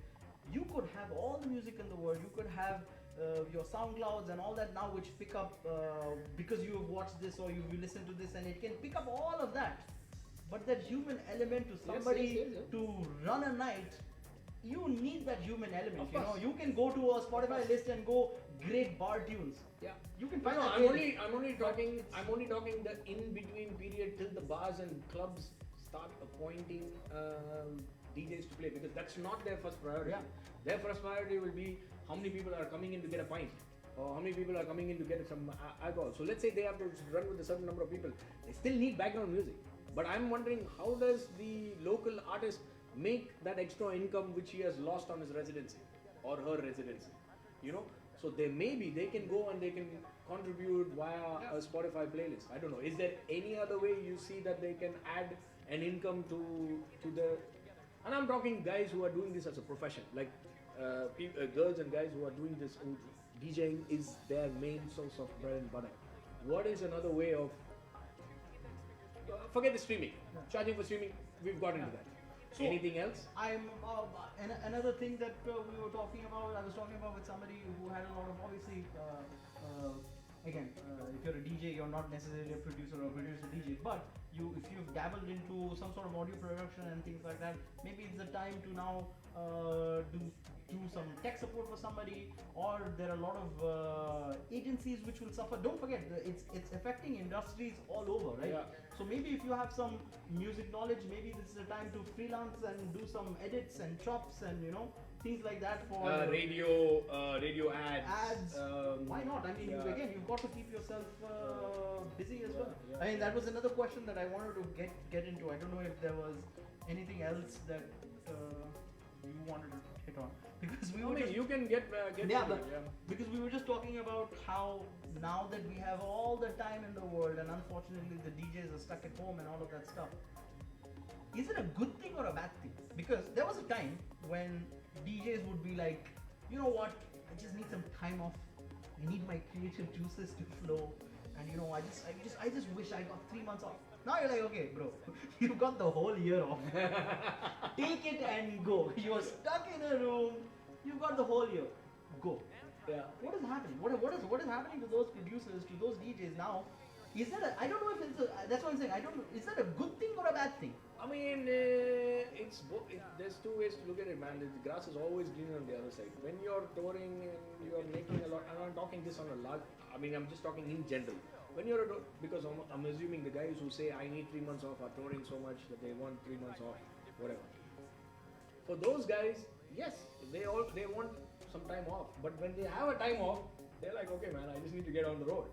You could have all the music in the world. You could have your SoundClouds and all that now, which pick up because you have watched this or you listen to this, and it can pick up all of that. But that human element to somebody yes. to run a night, you need that human element. Of You know, course. you can go to a Spotify list and go great bar tunes. Yeah. You can No, find that. I'm playlist. only talking the in between period till the bars and clubs start appointing DJs to play, because that's not their first priority. Yeah. Their first priority will be how many people are coming in to get a pint. or how many people are coming in to get some alcohol. So let's say they have to run with a certain number of people. They still need background music. But I'm wondering, how does the local artist make that extra income which he has lost on his residency or her residency? You know, so they can go and they can contribute via a Spotify playlist. I don't know. Is there any other way you see that they can add an income to the? And I'm talking guys who are doing this as a profession, like girls and guys who are doing this. DJing is their main source of bread and butter. What is another way of? Forget the streaming. Charging for streaming, we've got into that. So anything else? I'm another thing that we were talking about. I was talking about with somebody who had a lot of obviously. Again, if you're a DJ, you're not necessarily a producer or producer DJ, but if you've dabbled into some sort of audio production and things like that, maybe it's the time to now do some tech support for somebody, or there are a lot of agencies which will suffer. Don't forget, it's affecting industries all over, right? Yeah. So maybe if you have some music knowledge, maybe this is the time to freelance and do some edits and chops and things like that for radio ads. Why not? I mean, you've got to keep yourself busy as well. Yeah. I mean, that was another question that I wanted to get into. I don't know if there was anything else that you wanted to hit on, because you can get because we were just talking about how now that we have all the time in the world, and unfortunately the DJs are stuck at home and all of that stuff. Is it a good thing or a bad thing? Because there was a time when DJs would be like, you know what, I just need some time off. I need my creative juices to flow, and I just wish I got 3 months off. Now you're like, okay, bro, you got the whole year off. Take it and go. You're stuck in a room. You got the whole year. Go. Yeah. What is happening? What is happening to those producers, to those DJs now? Is that I don't know if it's that's what I'm saying. I don't know. Is that a good thing or a bad thing? I mean, it's both. There's two ways to look at it, man. The grass is always greener on the other side. When you're touring and you're making a lot, and I'm talking this on a large. I mean, I'm just talking in general. When you're because I'm assuming the guys who say I need 3 months off are touring so much that they want 3 months off, whatever. For those guys, yes, they want some time off. But when they have a time off, they're like, okay, man, I just need to get on the road.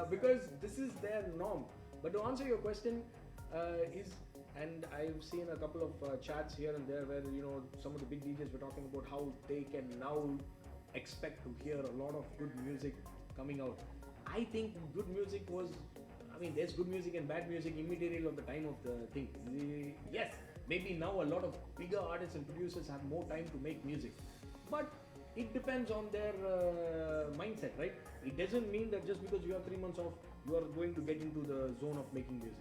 Because this is their norm. But to answer your question, and I've seen a couple of chats here and there where some of the big DJs were talking about how they can now expect to hear a lot of good music coming out. I think good music there's good music and bad music immaterial of the time of the thing. Yes, maybe now a lot of bigger artists and producers have more time to make music, but it depends on their mindset, right? It doesn't mean that just because you have 3 months off, you are going to get into the zone of making music.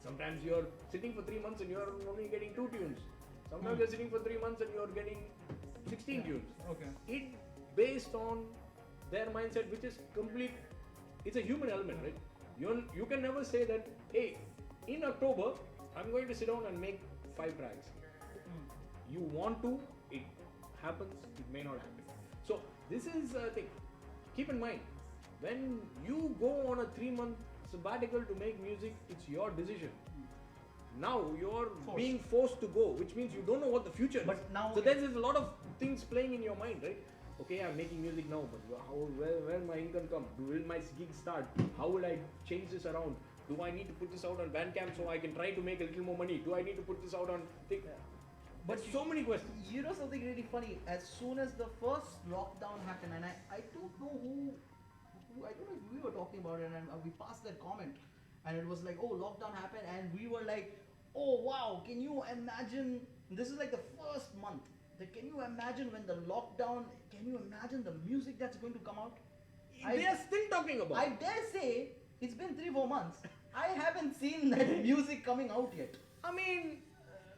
Sometimes you're sitting for 3 months and you're only getting 2 tunes. Sometimes you're sitting for 3 months and you're getting 16 tunes. Okay. It based on their mindset, which is complete. It's a human element, right? You can never say that, hey, in October, I'm going to sit down and make 5 tracks. You want to, it happens, it may not happen. So this is a thing. Keep in mind, when you go on a 3-month sabbatical to make music, it's your decision. Now you're being forced to go, which means you don't know what the future is. So there's a lot of things playing in your mind, right? Okay, I'm making music now, but where my income come? Will my gig start? How will I change this around? Do I need to put this out on Bandcamp so I can try to make a little more money? Do I need to put this out on thing? But so many questions. You know something really funny? As soon as the first lockdown happened, and I don't know who I don't know if we were talking about it, and we passed that comment, and it was like, oh, lockdown happened, and we were like, oh wow, can you imagine? This is like the first month. Can you imagine when the lockdown? Can you imagine the music that's going to come out? They are still talking about. I dare say it's been 3-4 months. I haven't seen that music coming out yet. I mean,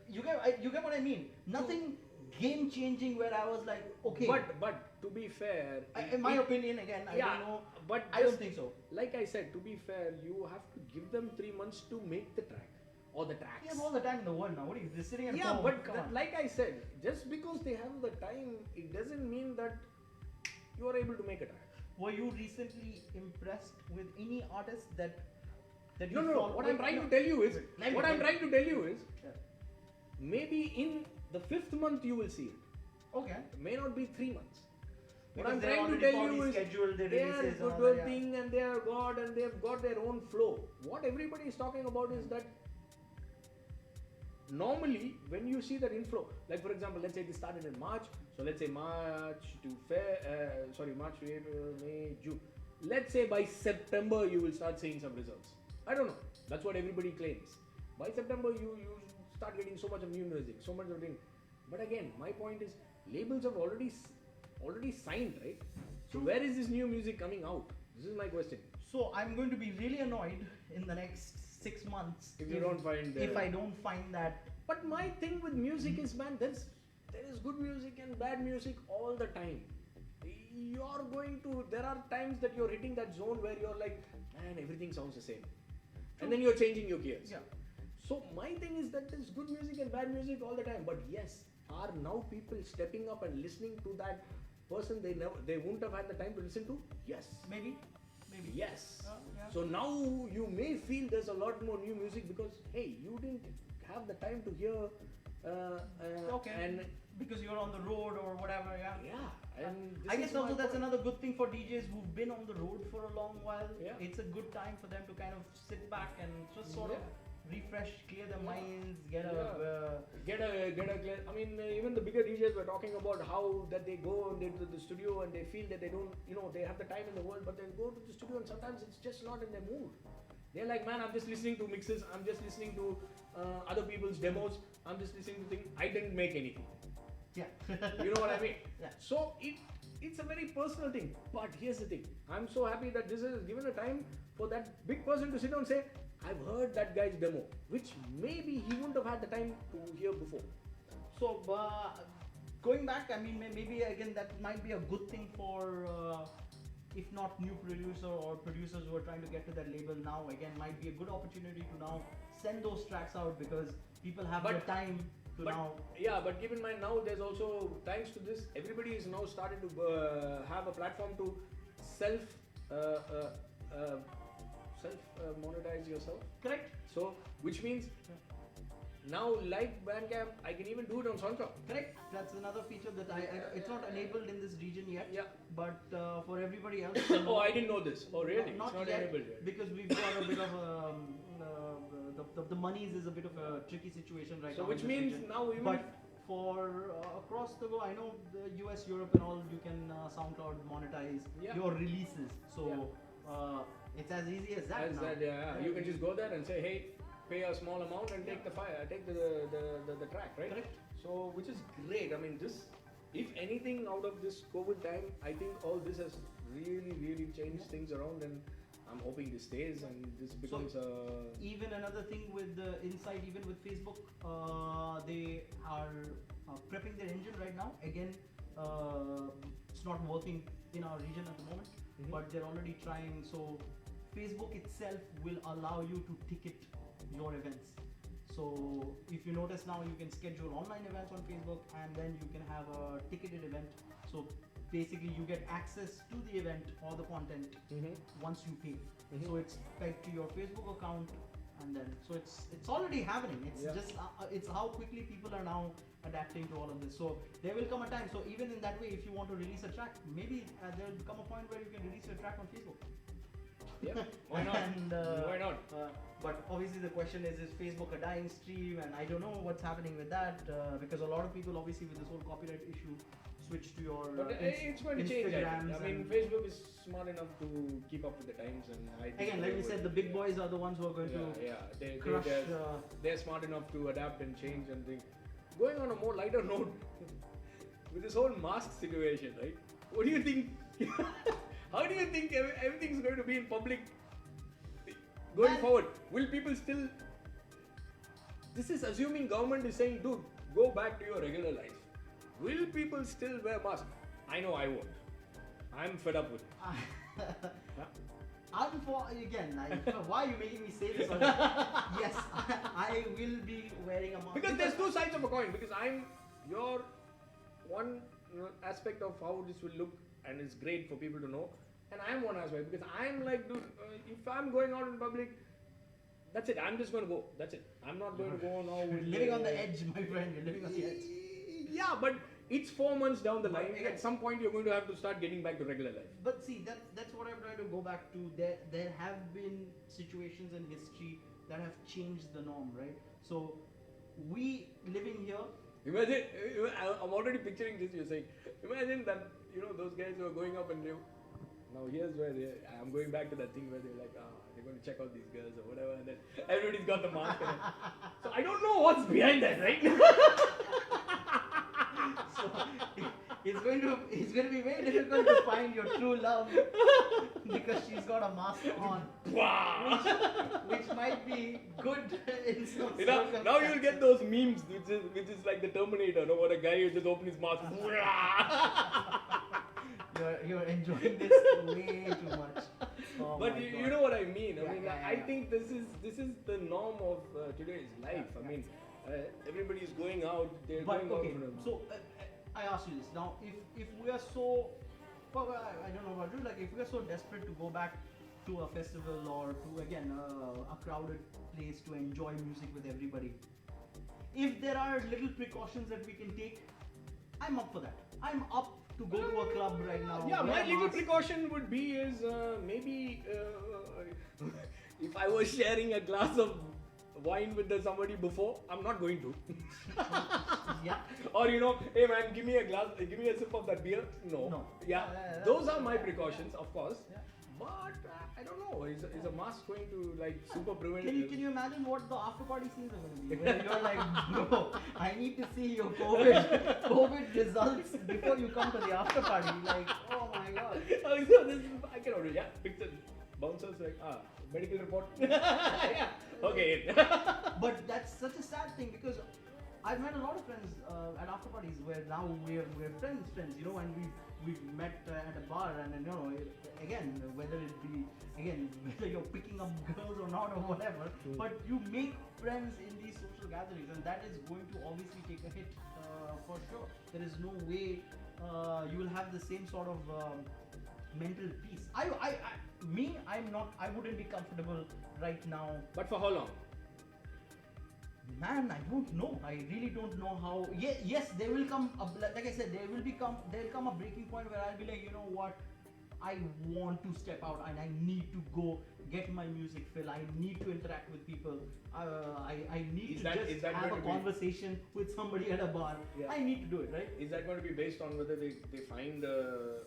you get what I mean? Nothing game changing where I was like, okay. But to be fair, in my opinion, again, I don't know. But I don't think so. Like I said, to be fair, you have to give them 3 months to make the track. Or the tracks. You have all the time in the world now. What are you just sitting at home? Yeah, but like I said, just because they have the time, it doesn't mean that you are able to make a track. Were you recently impressed with any artist that you No. What I'm trying to tell you is, maybe in the 5th month you will see it. Okay. It may not be 3 months. What I'm they're trying to already tell you probably is scheduled their they are releases and good all that, yeah. thing and they are God and they've got their own flow. What everybody is talking about is that normally when you see that inflow, like for example, let's say this started in March, so let's say March to April, May, June. Let's say by September you will start seeing some results. I don't know. That's what everybody claims. By September you start getting so much of new music, so much of thing. But again, my point is labels have already signed, right? So where is this new music coming out? This is my question. So I'm going to be really annoyed in the next 6 months If you don't find if I don't find that. But my thing with music is, man, there is good music and bad music all the time. There are times that you're hitting that zone where you're like, man, everything sounds the same. And then you're changing your gears. Yeah. So my thing is that there's good music and bad music all the time. But yes, are now people stepping up and listening to that person they wouldn't have had the time to listen to? Yes. Maybe. Yes. Yeah. So now you may feel there's a lot more new music because hey, you didn't have the time to hear. Okay. And because you're on the road or whatever, yeah. yeah, and I guess also that's point. another good thing for DJs who've been on the road for a long while. Yeah. It's a good time for them to kind of sit back and just sort of refresh, clear their minds, get a clear. I mean, even the bigger DJs were talking about how that they go to the studio and they feel that they don't, they have the time in the world, but they go to the studio and sometimes it's just not in their mood. They're like, man, I'm just listening to mixes, I'm just listening to other people's demos, I'm just listening to things. I didn't make anything. Yeah. You know what I mean? Yeah. So it's a very personal thing. But here's the thing. I'm so happy that this is given a time for that big person to sit down and say, I've heard that guy's demo, which maybe he wouldn't have had the time to hear before. So going back, I mean, maybe again that might be a good thing for, if not new producer or producers who are trying to get to that label now. Again, might be a good opportunity to now send those tracks out because people have the time to now. Yeah, but keep in mind now there's also, thanks to this, everybody is now starting to have a platform to self monetize yourself. Correct. So, which means now, like Bandcamp, I can even do it on SoundCloud. Correct. That's another feature that it's not enabled in this region yet. Yeah. But for everybody else. Oh, I didn't know this. Oh, really? Not it's not yet, enabled yet. because we've got a bit of the monies is a bit of a tricky situation right now. So, which means region. now even. But for across the go, I know the US, Europe, and all, you can SoundCloud monetize your releases. So it's as easy as that. You can just go there and say, hey, pay a small amount and take the track, right? Correct. So, which is great. I mean, this, if anything, out of this COVID time, I think all this has really changed things around, and I'm hoping this stays and this becomes even another thing with the Insight, even with Facebook, they are prepping their engine right now. Again, it's not working in our region at the moment, but they're already trying. So Facebook itself will allow you to ticket your events. So if you notice now, you can schedule online events on Facebook, and then you can have a ticketed event. So basically you get access to the event or the content once you pay. So it's pegged to your Facebook account, and then so it's already happening. It's just it's how quickly people are now adapting to all of this. So there will come a time. So even in that way, if you want to release a track, maybe there will come a point where you can release your track on Facebook. Yeah, why not? And, why not? But obviously the question is Facebook a dying stream? And I don't know what's happening with that because a lot of people, obviously, with this whole copyright issue, switch to your but it's going to change. I mean, Facebook is smart enough to keep up with the times, and I think again, like we said, the big boys are the ones who are going to crush. They're smart enough to adapt and change and think. Going on a more lighter note, with this whole mask situation, right? What do you think? How do you think everything's going to be in public going forward? Will people still... This is assuming government is saying, dude, go back to your regular life. Will people still wear masks? I know I won't. I'm fed up with it. Why are you making me say this? Yes, I will be wearing a mask. Because there's two sides of a coin. Because I'm your one aspect of how this will look, and it's great for people to know. And I'm one aspect because I'm like, dude, if I'm going out in public, that's it. I'm just going to go. That's it. I'm not going to go now. You're living on the edge, my friend. You're living on the edge. Yeah, but it's 4 months down the But line. again- At some point, you're going to have to start getting back to regular life. But see, that's what I'm trying to go back to. There have been situations in history that have changed the norm, right? So we living here. Imagine, I'm already picturing this. You're saying, imagine that those guys who are going up and now here's where I'm going back to that thing where they're like, they're going to check out these girls or whatever, and then everybody's got the mask. So I don't know what's behind that, right? So it's going to be very difficult to find your true love because she's got a mask on, which might be good in some circumstances. Now you'll get those memes, which is like the Terminator, no? What a guy who just opens his mouth. You're enjoying this way too much. Oh But my you God. know what I mean. I mean, yeah, I yeah. think this is the norm of today's life. Yeah, I mean, everybody is going out. They're But going okay, out. so I ask you this now: if we are so, well, I don't know about you. Like, if we are so desperate to go back to a festival or to again a crowded place to enjoy music with everybody, if there are little precautions that we can take, I'm up for that. I'm up to go to a club right now. Yeah, wear my a little mask. precaution would be is maybe if I was sharing a glass of wine with somebody before, I'm not going to. Yeah. Or hey man, give me a sip of that beer. No. Yeah, those are my precautions, of course. Yeah. But I don't know. Is a mask going to like super prevent? Can you imagine what the after party scenes are going to be? Where you're like, bro, I need to see your COVID results before you come to the after party. Like, oh my god. I can already picture bouncers like medical report. Yeah. Okay. But that's such a sad thing because I've met a lot of friends at after parties where now we're friends, and we've met at a bar, and again whether you're picking up girls or not or whatever, but you make friends in these social gatherings, and that is going to obviously take a hit for sure. There is no way you will have the same sort of mental peace. I wouldn't be comfortable right now. But for how long? Man, I don't know. I really don't know how. Yes, there will come. Like I said, there'll come a breaking point where I'll be like, you know what? I want to step out and I need to go get my music fill. I need to interact with people. I need to have a conversation with somebody at a bar. Yeah. I need to do it, right? Is that going to be based on whether they find a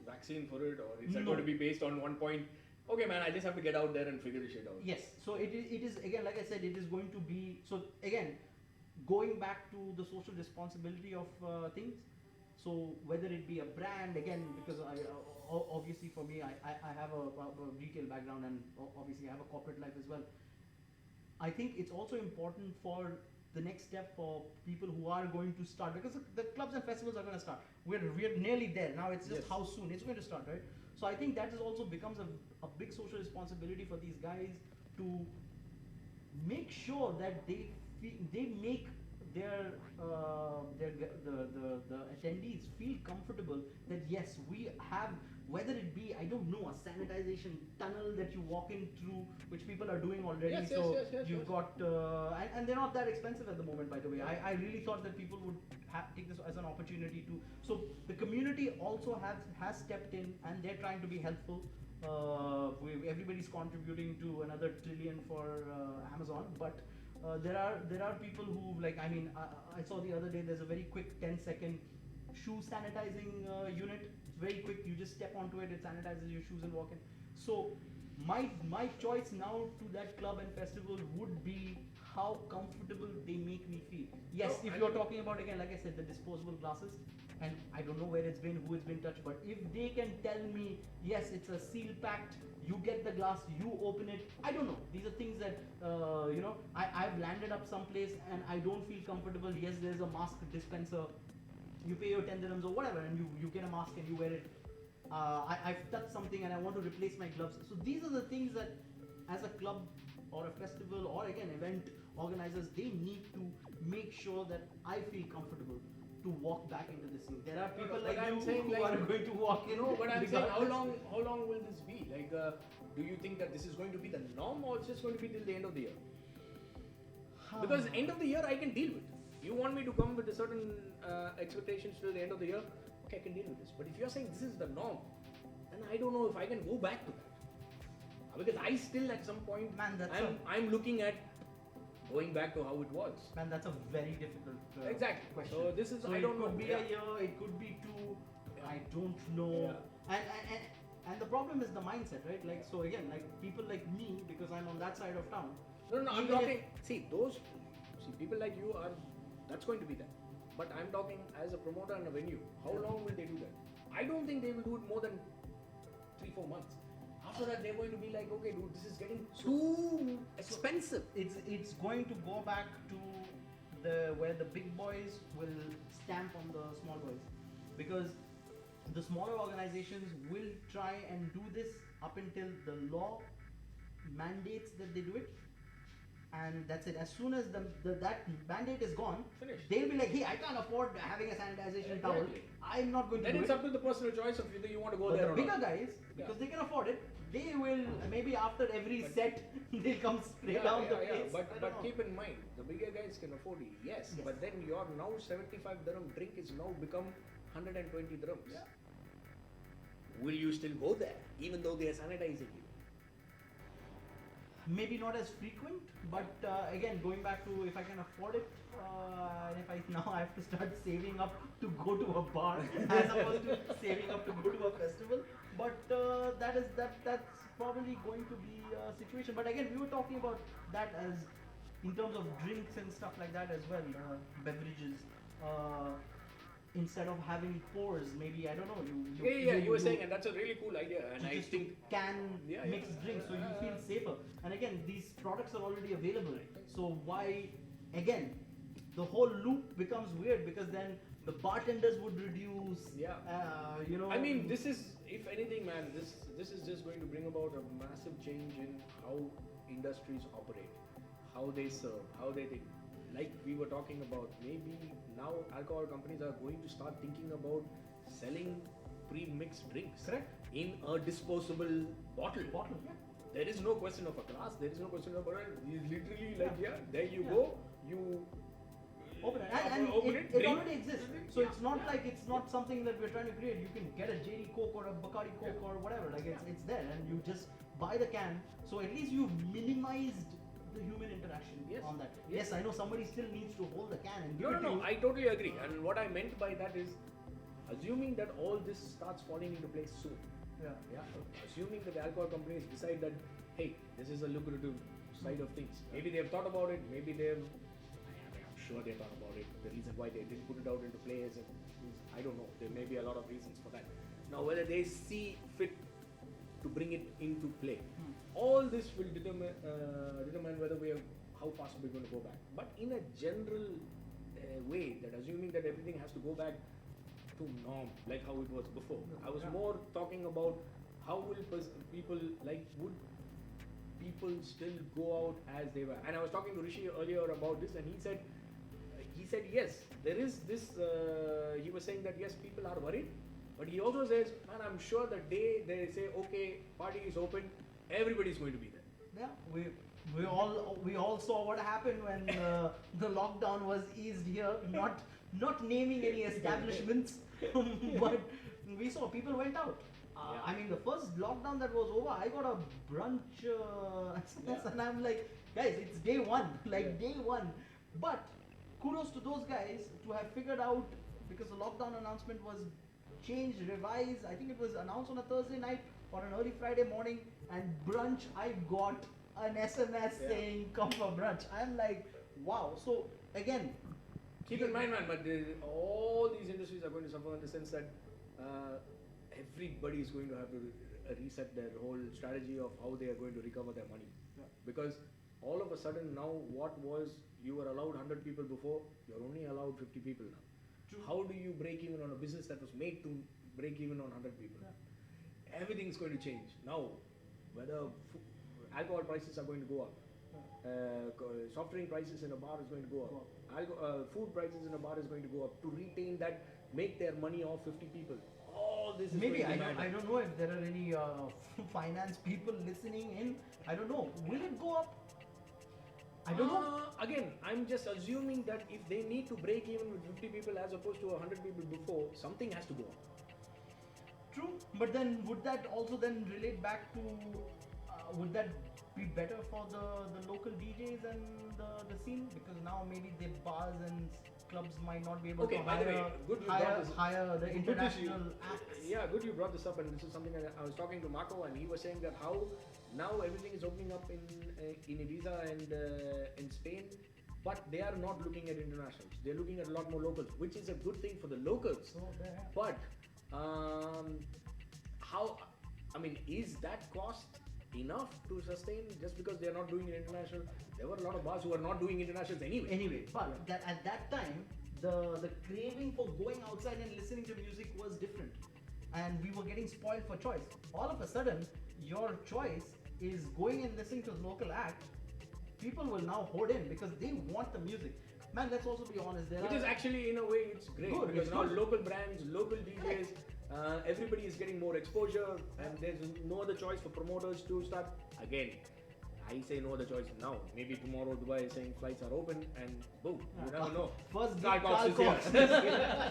vaccine for it, or is that No. going to be based on one point? Okay, man, I just have to get out there and figure this shit out. Yes. So it is again, like I said, it is going to be. So again, going back to the social responsibility of things. So whether it be a brand, again, because obviously for me, I have a retail background and obviously I have a corporate life as well. I think it's also important for the next step for people who are going to start, because the clubs and festivals are going to start. We're nearly there now. It's just how soon it's going to start, right? So I think that is also becomes a big social responsibility for these guys to make sure that they make their the attendees feel comfortable that yes, we have, whether it be, I don't know, a sanitization tunnel that you walk in through, which people are doing already. Yes, You've got and they're not that expensive at the moment, by the way. I really thought that people would take this as an opportunity to. So the community also has stepped in and they're trying to be helpful. Everybody's contributing to another trillion for Amazon, but there are people who, like, I saw the other day, there's a very quick 10-second shoe sanitizing unit. It's very quick. You just step onto it, it sanitizes your shoes and walk in. So my choice now to that club and festival would be how comfortable they make me feel. Yes, if you're talking about, again, like I said, the disposable glasses, and I don't know where it's been, who it's been touched, but if they can tell me, yes, it's a seal packed, you get the glass, you open it, I don't know. These are things that, I've landed up someplace and I don't feel comfortable. Yes, there's a mask dispenser. You pay your 10 dirhams or whatever and you get a mask and you wear it. I've touched something and I want to replace my gloves. So these are the things that as a club or a festival or again event organizers, they need to make sure that I feel comfortable to walk back into the scene. There are people like you who are going to walk in. No, but I'm saying how long will this be? Like, do you think that this is going to be the norm or it's just going to be till the end of the year? Because end of the year I can deal with. You want me to come with a certain expectations till the end of the year? Okay, I can deal with this. But if you're saying this is the norm, then I don't know if I can go back to that. Because I still at some point, Man, I'm looking at going back to how it was. Man, that's a very difficult Exactly. question. So this is, So I don't know. It could be a year, it could be two. I don't know. And the problem is the mindset, right? Like, so again, like people like me, because I'm on that side of town. No, I'm even talking. See, people like you are. That's going to be there. But I'm talking as a promoter and a venue. How long will they do that? I don't think they will do it more than 3-4 months. After that, they're going to be like, okay, dude, this is getting too expensive. It's going to go back to where the big boys will stamp on the small boys, because the smaller organizations will try and do this up until the law mandates that they do it, and that's it. As soon as that mandate is gone, Finished. they'll be like, hey, I can't afford having a sanitization towel. I'm not going to Then do it's it. up to the personal choice of whether you want to go But there the or bigger not. guys, because they can afford it, they will maybe after every set they'll come spray down the place. But keep in mind, the bigger guys can afford it, yes. But then your now 75 dirham drink is now become 120 dirhams. Yeah. Will you still go there, even though they are sanitizing you? Maybe not as frequent, but again, going back to if I can afford it, and if I now I have to start saving up to go to a bar as opposed to saving up to go to a festival. But that's probably going to be a situation. But again, we were talking about that as in terms of drinks and stuff like that as well, beverages. Instead of having pours, maybe I don't know. You were saying, and that's a really cool idea. And I just think can mix drinks, so you feel safer. And again, these products are already available. So why, again, the whole loop becomes weird, because then the bartenders would reduce. I mean, this is, if anything, man, this is just going to bring about a massive change in how industries operate, how they serve, how they think. Like we were talking about, maybe now alcohol companies are going to start thinking about selling pre-mixed drinks. Correct. In a disposable bottle. There is no question of a glass, there is no question of a, it's literally like, there you go, you open it. And open it already exists. So it's not like it's not something that we're trying to create. You can get a JD Coke or a Bacardi Coke or whatever. Like it's there, and you just buy the can. So at least you've minimized the human interaction on that. Yes, I know somebody still needs to hold the can and give it to you. No, I totally agree. And what I meant by that is, assuming that all this starts falling into place soon. Assuming that the alcohol companies decide that, hey, this is a lucrative side of things. Maybe they've thought about it. Maybe I'm sure they thought about it. The reason why they didn't put it out into place, I don't know. There may be a lot of reasons for that. Now, whether they see fit to bring it into play, all this will determine whether how fast we're going to go back. But in a general way, that assuming that everything has to go back to norm, like how it was before. I was more talking about how will people, like, would people still go out as they were? And I was talking to Rishi earlier about this, and he said yes, there is this. He was saying that yes, people are worried, but he also says, man, I'm sure the day they say, okay, party is open, everybody's going to be there. Yeah, we all saw what happened when the lockdown was eased here. Not naming any establishments, but we saw people went out. I mean, the first lockdown that was over, I got a brunch, and I'm like, guys, it's day one, day one. But kudos to those guys to have figured out, because the lockdown announcement was changed, revised. I think it was announced on a Thursday night or an early Friday morning, and brunch, I got an SMS saying come for brunch. I'm like, wow. So again, keep in mind, man, but all these industries are going to suffer in the sense that everybody is going to have to reset their whole strategy of how they are going to recover their money. Because all of a sudden now, what was you were allowed 100 people before, you're only allowed 50 people now. True. How do you break even on a business that was made to break even on 100 people? Everything's going to change. Now, whether alcohol prices are going to go up, soft drink prices in a bar is going to go up, food prices in a bar is going to go up, to retain that, make their money off 50 people. All this is maybe going to I don't know if there are any finance people listening in. I don't know. Will it go up? I don't know. again, I'm just assuming that if they need to break even with 50 people as opposed to 100 people before, something has to go on. True, but then would that also then relate back to would that be better for the local DJs and the scene, because now maybe the bars and clubs might not be able Okay, to by the way, good you brought this. hire the Good international you- acts. Yeah, good you brought this up, and this is something I was talking to Marco, and he was saying that how now everything is opening up in Ibiza and in Spain, but they are not looking at internationals. They're looking at a lot more locals, which is a good thing for the locals. So there. But how? I mean, is that cost enough to sustain just because they are not doing it international? There were a lot of bars who are not doing internationals anyway. Anyway, but that at that time the craving for going outside and listening to music was different, and we were getting spoiled for choice. All of a sudden, your choice is going and listening to the local act. People will now hoard in because they want the music. Man, let's also be honest. Which is actually, in a way, it's great Good, because it's now good. local brands, local DJs, everybody is getting more exposure, and there's no other choice for promoters to start. Again, I say no other choice now. Maybe tomorrow Dubai is saying flights are open, and boom, you never know. First Carl gig, Cox Carl is here.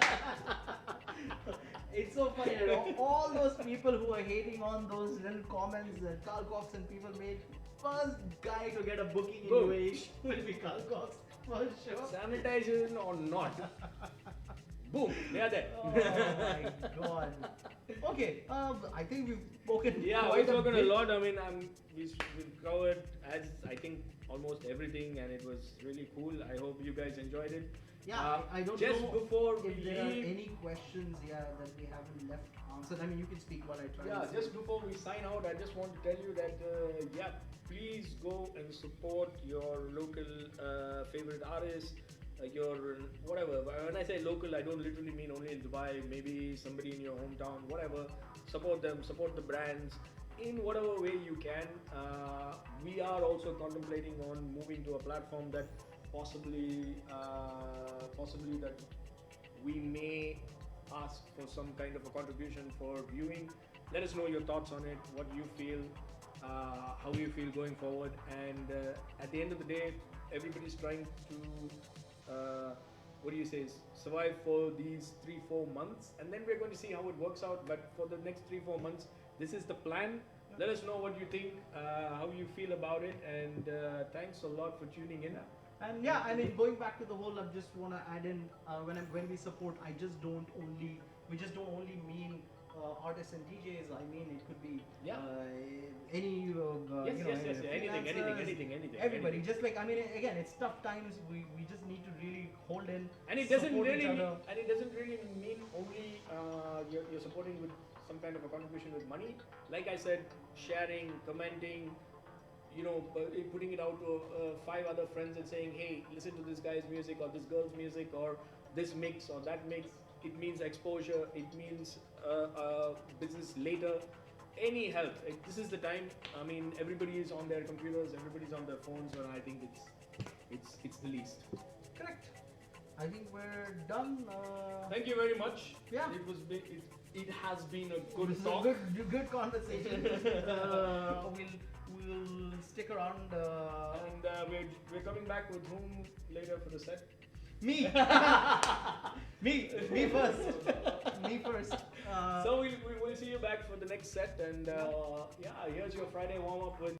Cox. It's so funny, you know, all those people who are hating on those little comments that Carl Cox and people made. First guy to get a booking in Boom. UAE will be Carl Cox for sure. Sanitization or not, boom, they are there. Oh my god. Okay, I think we've spoken. Yeah, quite we've spoken a bit. lot. I mean, we've covered as I think almost everything, and it was really cool. I hope you guys enjoyed it. Yeah, I don't just know before if we there are leave. any questions, that we haven't left answered. I mean, you can speak while I try. Yeah, and just before we sign out, I just want to tell you that please go and support your local favorite artists, your whatever. When I say local, I don't literally mean only in Dubai. Maybe somebody in your hometown, whatever. Support them, support the brands in whatever way you can. We are also contemplating on moving to a platform that possibly that we may ask for some kind of a contribution for viewing. Let us know your thoughts on it, what you feel, how you feel going forward, and at the end of the day, everybody's trying to survive for these 3-4 months, and then we're going to see how it works out. But for the next 3-4 months, this is the plan. Let us know what you think, how you feel about it, and thanks a lot for tuning in. And yeah, I mean, going back to the whole, I just want to add in when we support, we just don't only mean artists and DJs. I mean, it could be any Anything. everybody. Just like, I mean, again, it's tough times. We just need to really hold in. And it doesn't support really each mean, other. only you're supporting with some kind of a contribution with money. Like I said, sharing, commenting, putting it out to 5 other friends and saying, hey, listen to this guy's music or this girl's music or this mix or that mix. It means exposure. It means business later. Any help. This is the time. I mean, everybody is on their computers. Everybody's on their phones, and I think it's the least. Correct. I think we're done. Thank you very much. Yeah. It has been a This good is a talk. good conversation. We'll stick around. And we're coming back with whom later for the set? Me. me first. Me first. So we'll see you back for the next set, and here's your Friday warm up with